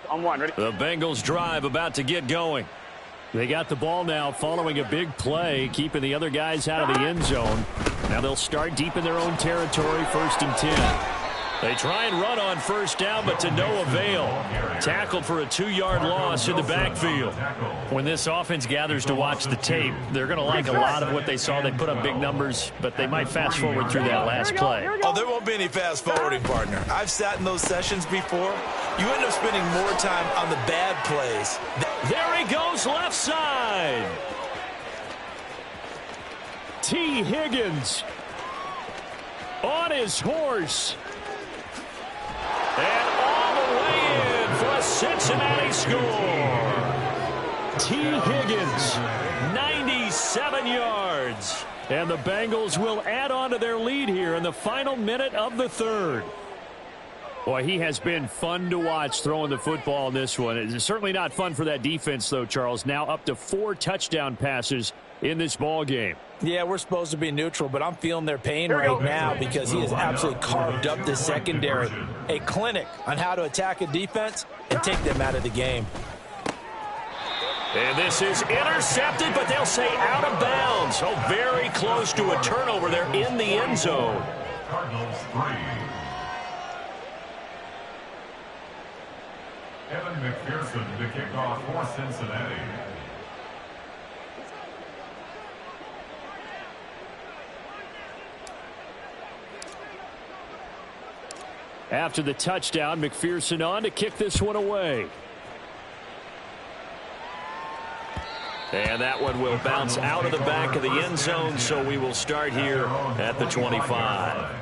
On one, ready? The Bengals drive about to get going. They got the ball now following a big play, keeping the other guys out of the end zone. Now they'll start deep in their own territory, 1st and 10. They try and run on 1st down, but to no avail. Tackled for a 2-yard loss in the backfield. When this offense gathers to watch the tape, they're going to like a lot of what they saw. They put up big numbers, but they might fast forward through that last play. Oh, there won't be any fast forwarding, partner. I've sat in those sessions before. You end up spending more time on the bad plays. There he goes, left side. T. Higgins on his horse. And all the way in for a Cincinnati score. T. Higgins, 97 yards. And the Bengals will add on to their lead here in the final minute of the 3rd. Boy, he has been fun to watch throwing the football in this one. It's certainly not fun for that defense, though, Charles. Now up to 4 touchdown passes in this ball game. Yeah, we're supposed to be neutral, but I'm feeling their pain right now because he has absolutely carved up the secondary. A clinic on how to attack a defense and take them out of the game. And this is intercepted, but they'll say out of bounds. So very close to a turnover there in the end zone. Cardinals 3. Evan McPherson to kick off for Cincinnati. After the touchdown, McPherson on to kick this one away. And that one will bounce out of the back of the end zone, so we will start here at the 25.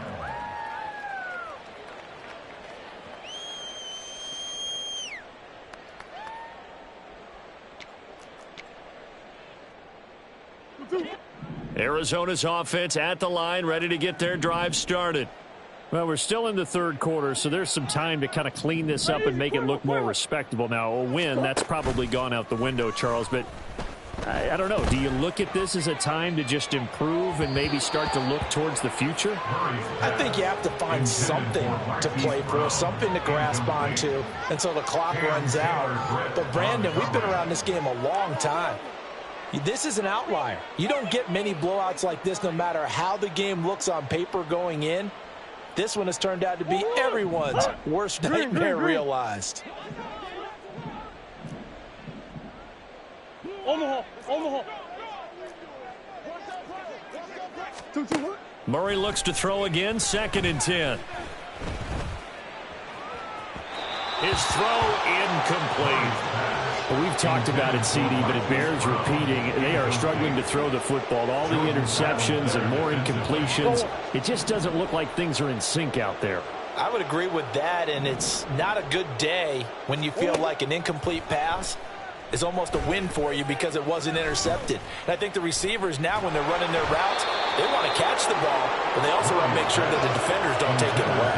Arizona's offense at the line, ready to get their drive started. Well, we're still in the 3rd quarter, so there's some time to kind of clean this up and make it look more respectable. Now, a win, that's probably gone out the window, Charles, but I don't know. Do you look at this as a time to just improve and maybe start to look towards the future? I think you have to find something to play for, something to grasp onto until the clock runs out. But, Brandon, we've been around this game a long time. This is an outlier. You don't get many blowouts like this no matter how the game looks on paper going in. This one has turned out to be everyone's worst nightmare realized. Omaha. Murray looks to throw again, 2nd and 10. His throw incomplete. Well, we've talked about it, CD, but it bears repeating. They are struggling to throw the football. All the interceptions and more incompletions. It just doesn't look like things are in sync out there. I would agree with that, and it's not a good day when you feel like an incomplete pass is almost a win for you because it wasn't intercepted. And I think the receivers now, when they're running their routes, they want to catch the ball, but they also want to make sure that the defenders don't take it away.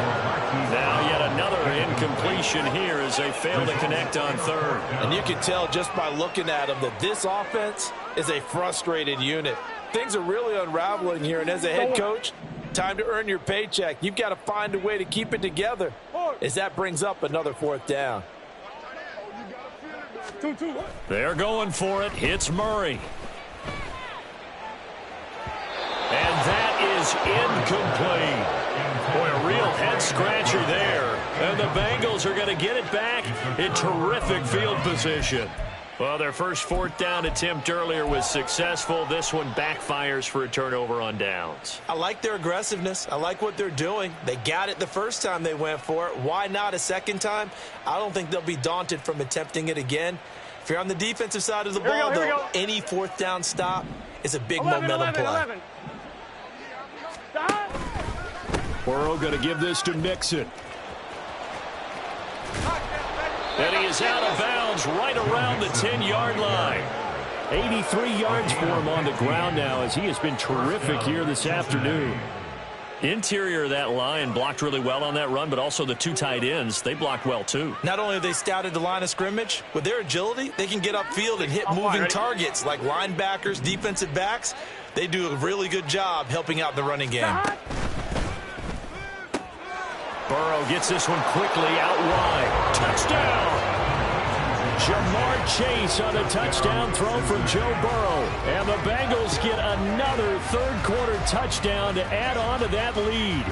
Now yet another incompletion here as they fail to connect on 3rd. And you can tell just by looking at them that this offense is a frustrated unit. Things are really unraveling here, and as a head coach, time to earn your paycheck. You've got to find a way to keep it together as that brings up another 4th down. They're going for it. Hits Murray. And that is incomplete. Boy, a real head-scratcher there. And the Bengals are going to get it back in terrific field position. Well, their first 4th down attempt earlier was successful. This one backfires for a turnover on downs. I like their aggressiveness. I like what they're doing. They got it the first time they went for it. Why not a second time? I don't think they'll be daunted from attempting it again. If you're on the defensive side of the ball, though, any 4th down stop is a big momentum play. Burrow going to give this to Mixon. And he is out of bounds right around the 10-yard line. 83 yards for him on the ground now as he has been terrific here this afternoon. Interior of that line blocked really well on that run, but also the two tight ends, they blocked well too. Not only have they scouted the line of scrimmage, with their agility, they can get upfield and hit moving targets like linebackers, defensive backs. They do a really good job helping out the running game. Burrow gets this one quickly out wide. Touchdown! Jamar Chase on a touchdown throw from Joe Burrow. And the Bengals get another third-quarter touchdown to add on to that lead.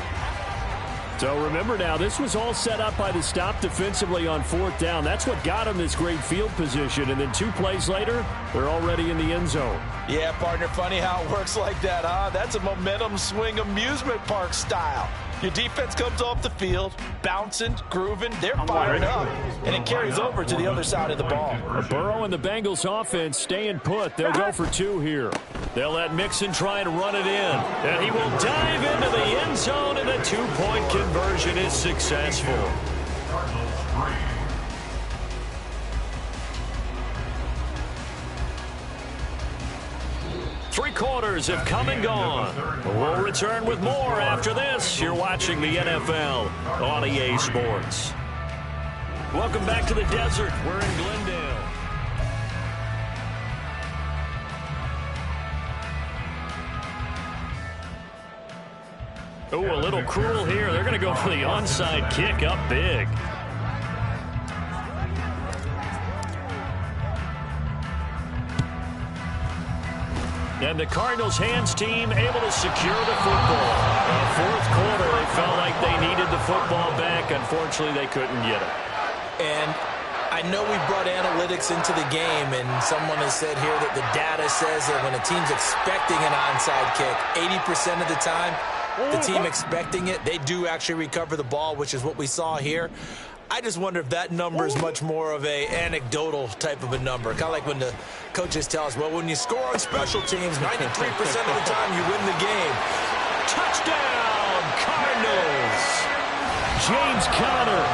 So remember now, this was all set up by the stop defensively on fourth down. That's what got them this great field position. And then 2 plays later, they're already in the end zone. Yeah, partner, funny how it works like that, huh? That's a momentum swing amusement park style. Your defense comes off the field, bouncing, grooving, they're fired up, and it carries over to the other side of the ball. Burrow and the Bengals offense staying put. They'll go for 2 here. They'll let Mixon try and run it in. And he will dive into the end zone, and the 2-point conversion is successful. 3 quarters have come and gone. We'll return with more after this. You're watching the NFL on EA Sports. Welcome back to the desert. We're in Glendale. Oh, a little cruel here. They're going to go for the onside kick up big. And the Cardinals hands team able to secure the football. In the fourth quarter, they felt like they needed the football back. Unfortunately, they couldn't get it. And I know we brought analytics into the game, and someone has said here that the data says that when a team's expecting an onside kick, 80% of the time, the team expecting it, they do actually recover the ball, which is what we saw here. I just wonder if that number is much more of a anecdotal type of a number. Kind of like when the coaches tell us, well, when you score on special teams, 93% of the time you win the game. Touchdown, Cardinals! James Conner,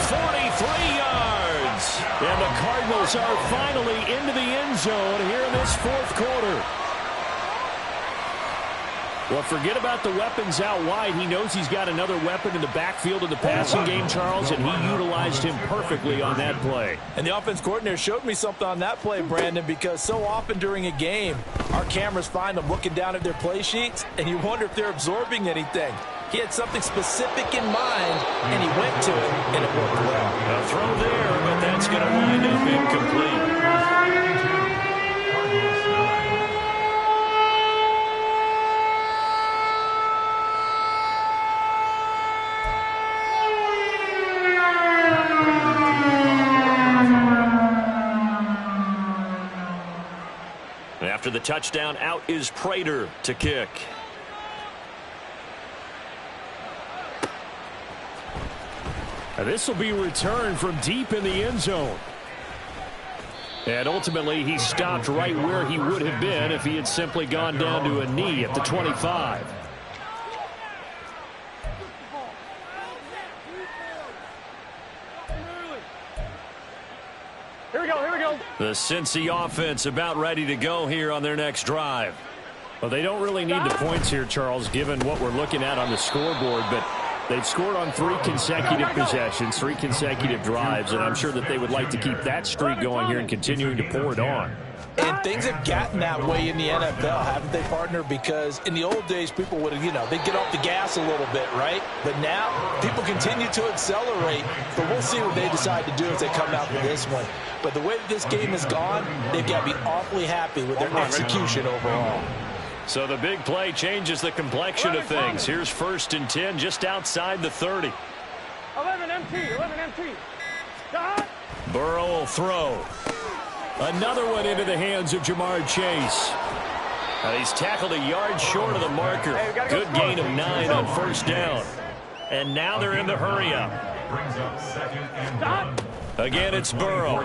43 yards. And the Cardinals are finally into the end zone here in this fourth quarter. Well, forget about the weapons out wide. He knows he's got another weapon in the backfield of the passing game, Charles, and he utilized him perfectly on that play. And the offense coordinator showed me something on that play, Brandon, because so often during a game, our cameras find them looking down at their play sheets, and you wonder if they're absorbing anything. He had something specific in mind, and he went to it, and it worked well. A throw there, but that's going to wind up incomplete. After the touchdown, out is Prater to kick. And this will be returned from deep in the end zone. And ultimately, he stopped right where he would have been if he had simply gone down to a knee at the 25. Here we go. The Cincy offense about ready to go here on their next drive. Well, they don't really need the points here, Charles, given what we're looking at on the scoreboard, but they've scored on 3 consecutive possessions, 3 consecutive drives, and I'm sure that they would like to keep that streak going here and continuing to pour it on. And things have gotten that way in the NFL, haven't they, partner? Because in the old days, people would have, they'd get off the gas a little bit, right? But now, people continue to accelerate, but we'll see what they decide to do as they come out with this one. But the way that this game has gone, they've got to be awfully happy with their execution overall. So the big play changes the complexion of things. Here's 1st and 10 just outside the 30. 11 MT. Burrow will throw. Another one into the hands of Jamar Chase. And he's tackled a yard short of the marker. Good gain of 9 on 1st down. And now they're in the hurry-up. Again, it's Burrow.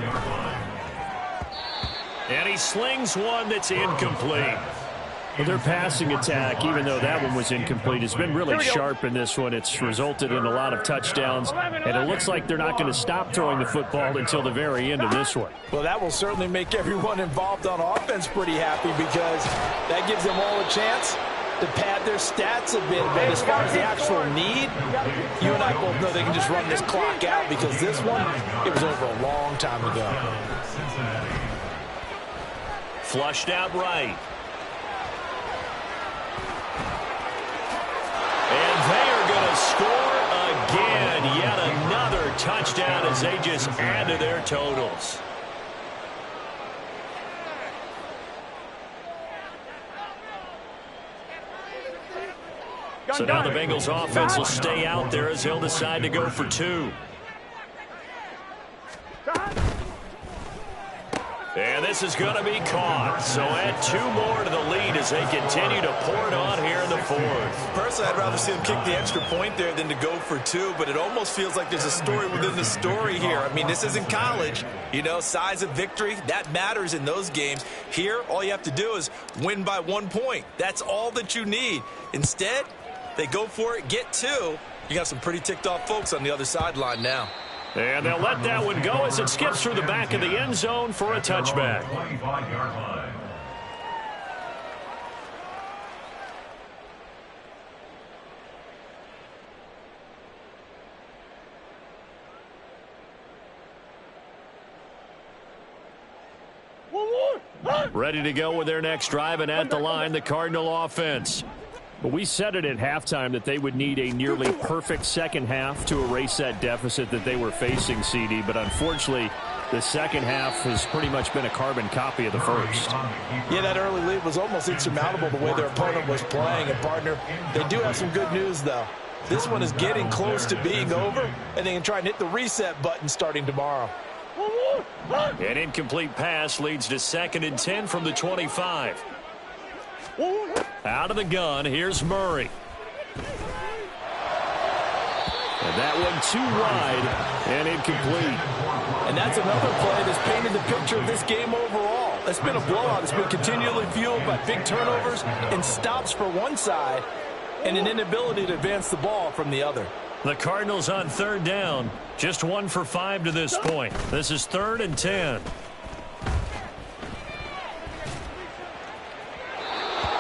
And he slings one that's incomplete. Well, their passing attack, even though that one was incomplete, has been really sharp in this one. It's resulted in a lot of touchdowns, and it looks like they're not going to stop throwing the football until the very end of this one. Well, that will certainly make everyone involved on offense pretty happy because that gives them all a chance to pad their stats a bit, but as far as the actual need, you and I both know they can just run this clock out because this one, it was over a long time ago. Flushed out right. And they are going to score again. Yet another touchdown as they just add to their totals. So now the Bengals offense will stay out there as they'll decide to go for 2. And this is going to be caught. So add 2 more to the lead as they continue to pour it on here in the 4th. Personally, I'd rather see them kick the extra point there than to go for 2, but it almost feels like there's a story within the story here. I mean, this isn't college. You know, size of victory, that matters in those games. Here, all you have to do is win by 1 point. That's all that you need. Instead, they go for it, get 2. You got some pretty ticked off folks on the other sideline now. And they'll let that one go as it skips through the back of the end zone for a touchback. 25-yard line. Ready to go with their next drive, and at the line, the Cardinal offense. But we said it at halftime that they would need a nearly perfect second half to erase that deficit that they were facing, CD. But unfortunately, the second half has pretty much been a carbon copy of the first. Yeah, that early lead was almost insurmountable the way their opponent was playing. And, partner, they do have some good news, though. This one is getting close to being over, and they can try and hit the reset button starting tomorrow. An incomplete pass leads to 2nd and 10 from the 25. Out of the gun, here's Murray. And that one too wide and incomplete. And that's another play that's painted the picture of this game overall. It's been a blowout. It's been continually fueled by big turnovers and stops for one side and an inability to advance the ball from the other. The Cardinals on 3rd down. Just 1 for 5 to this point. This is 3rd and 10.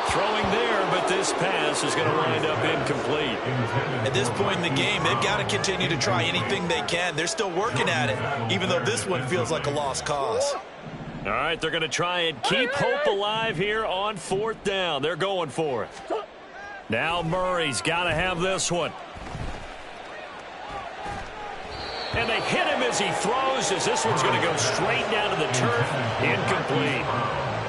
Throwing there, but this pass is going to wind up incomplete. At this point in the game, they've got to continue to try anything they can. They're still working at it, even though this one feels like a lost cause. All right, they're going to try and keep hope alive here on 4th down. They're going for it. Now Murray's got to have this one. And they hit him as he throws, as this one's going to go straight down to the turf. Incomplete.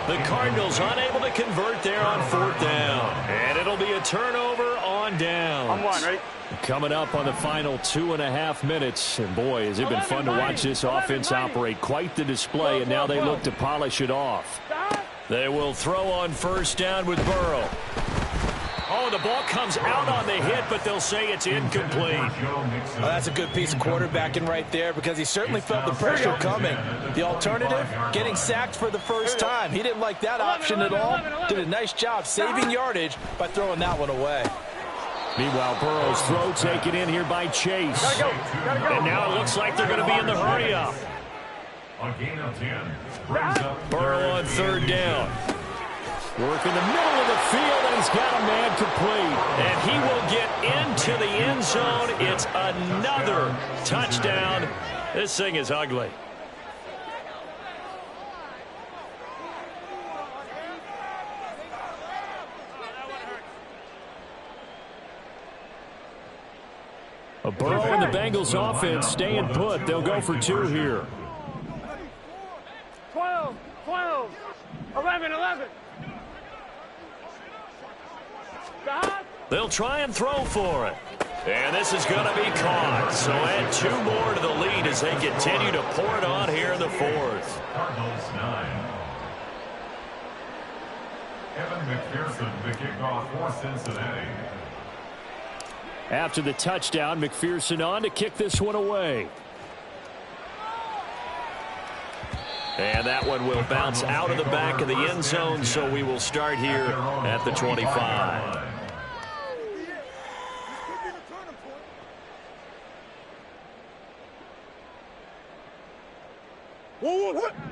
The Cardinals unable to convert there on 4th down. And it'll be a turnover on downs. I'm one, right? Coming up on the final 2.5 minutes. And boy, has it been fun to watch this offense operate. Quite the display, and now they look to polish it off. They will throw on 1st down with Burrow. Oh, the ball comes out on the hit, but they'll say it's incomplete. Well, that's a good piece of quarterbacking right there because he certainly felt the pressure coming. The alternative, getting sacked for the first time. He didn't like that option at all. Did a nice job saving yardage by throwing that one away. Meanwhile, Burrow's throw taken in here by Chase. And now it looks like they're going to be in the hurry-up. Burrow on 3rd down. Work in the middle of the field, and he's got a man complete. And he will get into the end zone. It's another touchdown. This thing is ugly. A Burrow and the Bengals offense staying put. They'll go for 2 here. 12, 11, 11. They'll try and throw for it. And this is going to be caught. So add 2 more to the lead as they continue to pour it on here in the 4th. Cardinals 9. Evan McPherson, the kickoff for Cincinnati. After the touchdown, McPherson on to kick this one away. And that one will bounce out of the back of the end zone, so we will start here at the 25.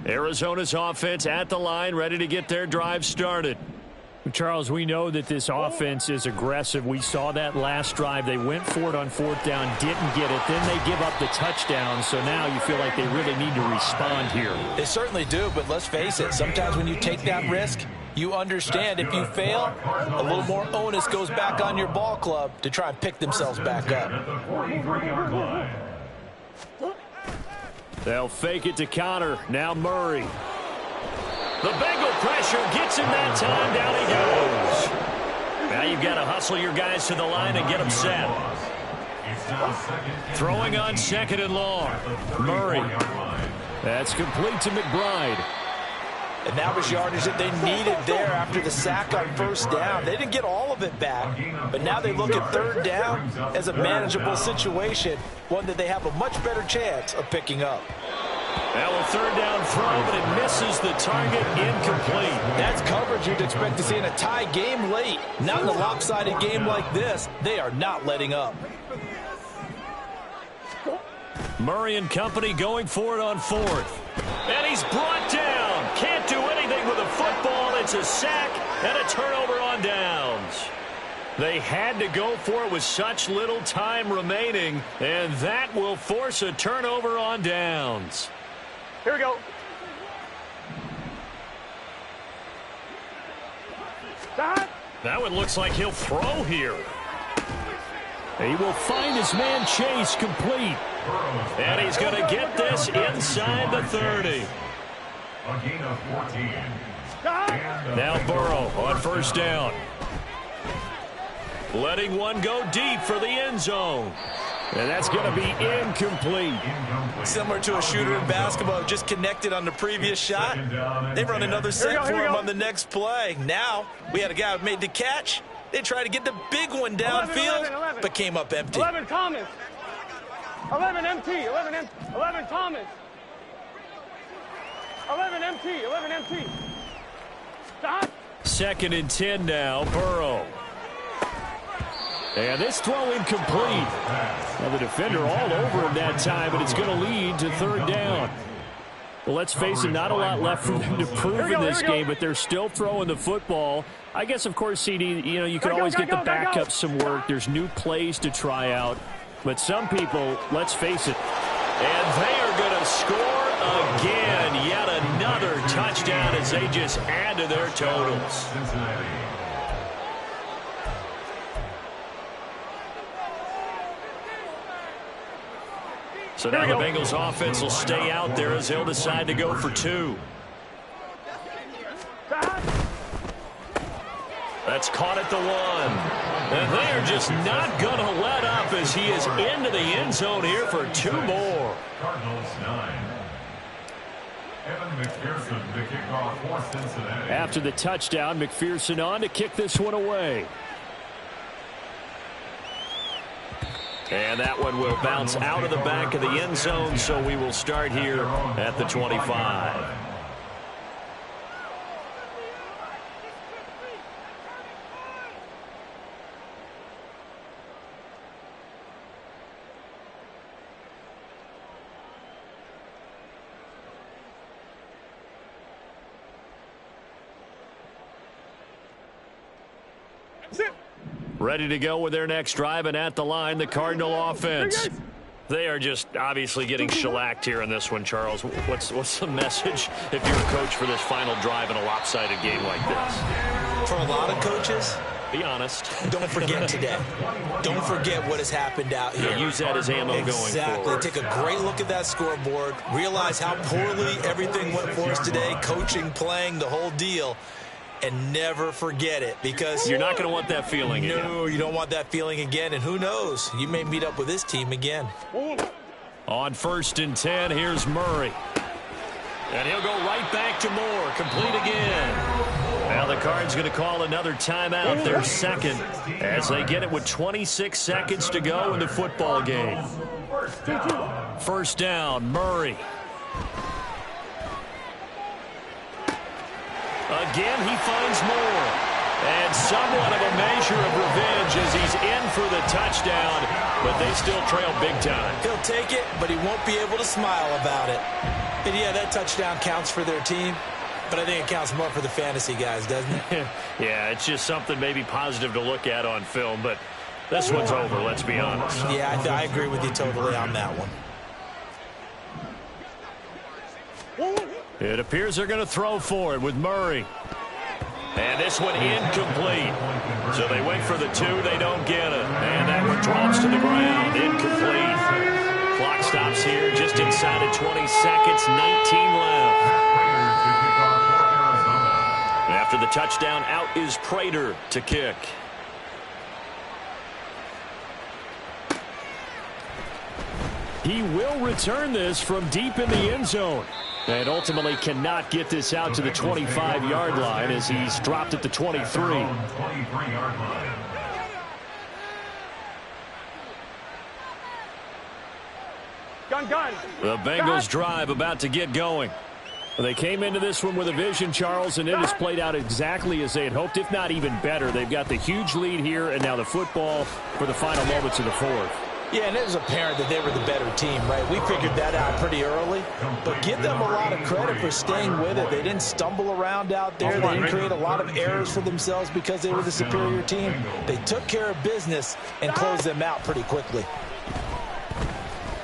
Arizona's offense at the line, ready to get their drive started. Charles, we know that this offense is aggressive. We saw that last drive. They went for it on 4th down, didn't get it. Then they give up the touchdown. So now you feel like they really need to respond here. They certainly do, but let's face it. Sometimes when you take that risk, you understand if you fail, a little more onus goes back on your ball club to try and pick themselves back up. They'll fake it to counter. Now Murray. The Bengal pressure gets him that time. Down he goes. Now you've got to hustle your guys to the line and get them set. Throwing on 2nd and long. Murray. That's complete to McBride. And that was yardage that they needed there after the sack on 1st down. They didn't get all of it back, but now they look at 3rd down as a manageable situation, one that they have a much better chance of picking up. Now a 3rd down throw, but it misses the target, incomplete. That's coverage you'd expect to see in a tie game late. Not in a lopsided game like this. They are not letting up. Murray and company going for it on 4th. And he's brought down. Can't do anything with a football. It's a sack and a turnover on downs. They had to go for it with such little time remaining, and that will force a turnover on downs. Here we go. That one looks like he'll throw here. He will find his man Chase complete. And he's going to get this inside the 30. A gain of 14. Now Burrow on 1st down. Letting one go deep for the end zone. And that's going to be incomplete. Similar to a shooter in basketball, just connected on the previous shot. They run another set for him on the next play. Now, we had a guy who made the catch. They tried to get the big one downfield, but came up empty. 11 Thomas. 11 MT. 11 Thomas. 11 MT. 11 MT. Stop. 2nd and 10 now. Burrow. And this throw incomplete. Now the defender all over him that time, but it's going to lead to 3rd down. Well, let's face it, not a lot left for them to prove in this game, but they're still throwing the football. I guess, of course, CD, you can always get the backup some work. There's new plays to try out. But some people, let's face it. And they are going to score again. Yet another touchdown as they just add to their totals. So now the Bengals offense will stay out there as they'll decide to go for 2. That's caught at the 1. And they are just not going to let up as he is into the end zone here for 2 more. Cardinals 9. Evan McPherson to kick off for Cincinnati. After the touchdown, McPherson on to kick this one away. And that one will bounce out of the back of the end zone, so we will start here at the 25. Ready to go with their next drive, and at the line, the Cardinal offense. They are just obviously getting shellacked here in this one, Charles. What's the message if you're a coach for this final drive in a lopsided game like this? For a lot of coaches, be honest. Don't forget today. Don't forget what has happened out here. Yeah, use that as ammo going forward. Exactly. Take a great look at that scoreboard. Realize how poorly everything went for us today. Coaching, playing, the whole deal. And never forget it, because you're not going to want that feeling again. No, you don't want that feeling again. And who knows? You may meet up with this team again. On 1st and 10, here's Murray. And he'll go right back to Moore. Complete again. Now the Cards going to call another timeout, their second, as they get it with 26 seconds to go in the football game. 1st down, Murray. Again, he finds Moore. And somewhat of a measure of revenge as he's in for the touchdown, but they still trail big time. He'll take it, but he won't be able to smile about it. And yeah, that touchdown counts for their team. But I think it counts more for the fantasy guys, doesn't it? Yeah, it's just something maybe positive to look at on film, but this one's over, let's be honest. Yeah, I agree with you totally on that one. It appears they're going to throw for it with Murray. And this one incomplete. So they went for the 2, they don't get it. And that one drops to the ground, incomplete. Clock stops here just inside of 20 seconds, 19 left. After the touchdown, out is Prater to kick. He will return this from deep in the end zone. And ultimately cannot get this out to the 25-yard line as he's dropped at the 23. Gun. The Bengals drive about to get going. They came into this one with a vision, Charles, and it has played out exactly as they had hoped, if not even better. They've got the huge lead here, and now the football for the final moments of the fourth. Yeah, and it was apparent that they were the better team, right? We figured that out pretty early, but give them a lot of credit for staying with it. They didn't stumble around out there. They didn't create a lot of errors for themselves because they were the superior team. They took care of business and closed them out pretty quickly.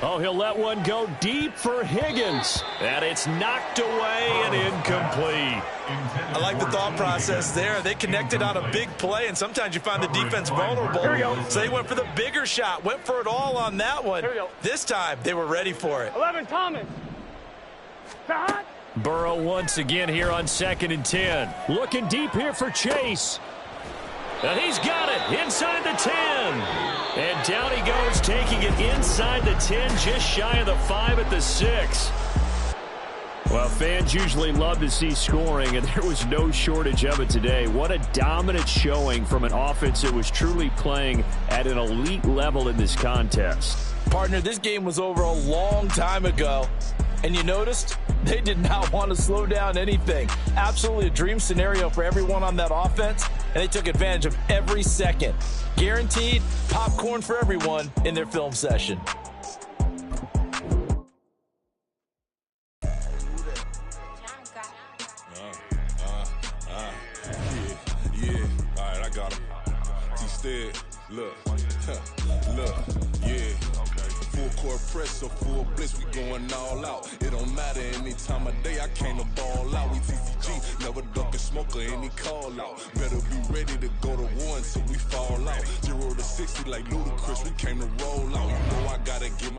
Oh, he'll let one go deep for Higgins. And it's knocked away and incomplete. I like the thought process there. They connected on a big play, and sometimes you find the defense vulnerable. So they went for the bigger shot, went for it all on that one. This time, they were ready for it. 11, Thomas. Burrow once again here on 2nd and 10. Looking deep here for Chase. And he's got it inside the 10. And down he goes, taking it inside the 10, just shy of the 5 at the 6. Well, fans usually love to see scoring, and there was no shortage of it today. What a dominant showing from an offense that was truly playing at an elite level in this contest. Partner, this game was over a long time ago. And you noticed they did not want to slow down anything. Absolutely a dream scenario for everyone on that offense, and they took advantage of every second. Guaranteed popcorn for everyone in their film session. Yeah. All right, I got him. T-Stead, look, yeah. Full court press or full blitz, we going all out. It don't matter any time of day, I came to ball out. We TCG, never duck a smoker, any call out. Better be ready to go to war until we fall out. 0 to 60 like Ludacris, we came to roll out. You know I gotta get my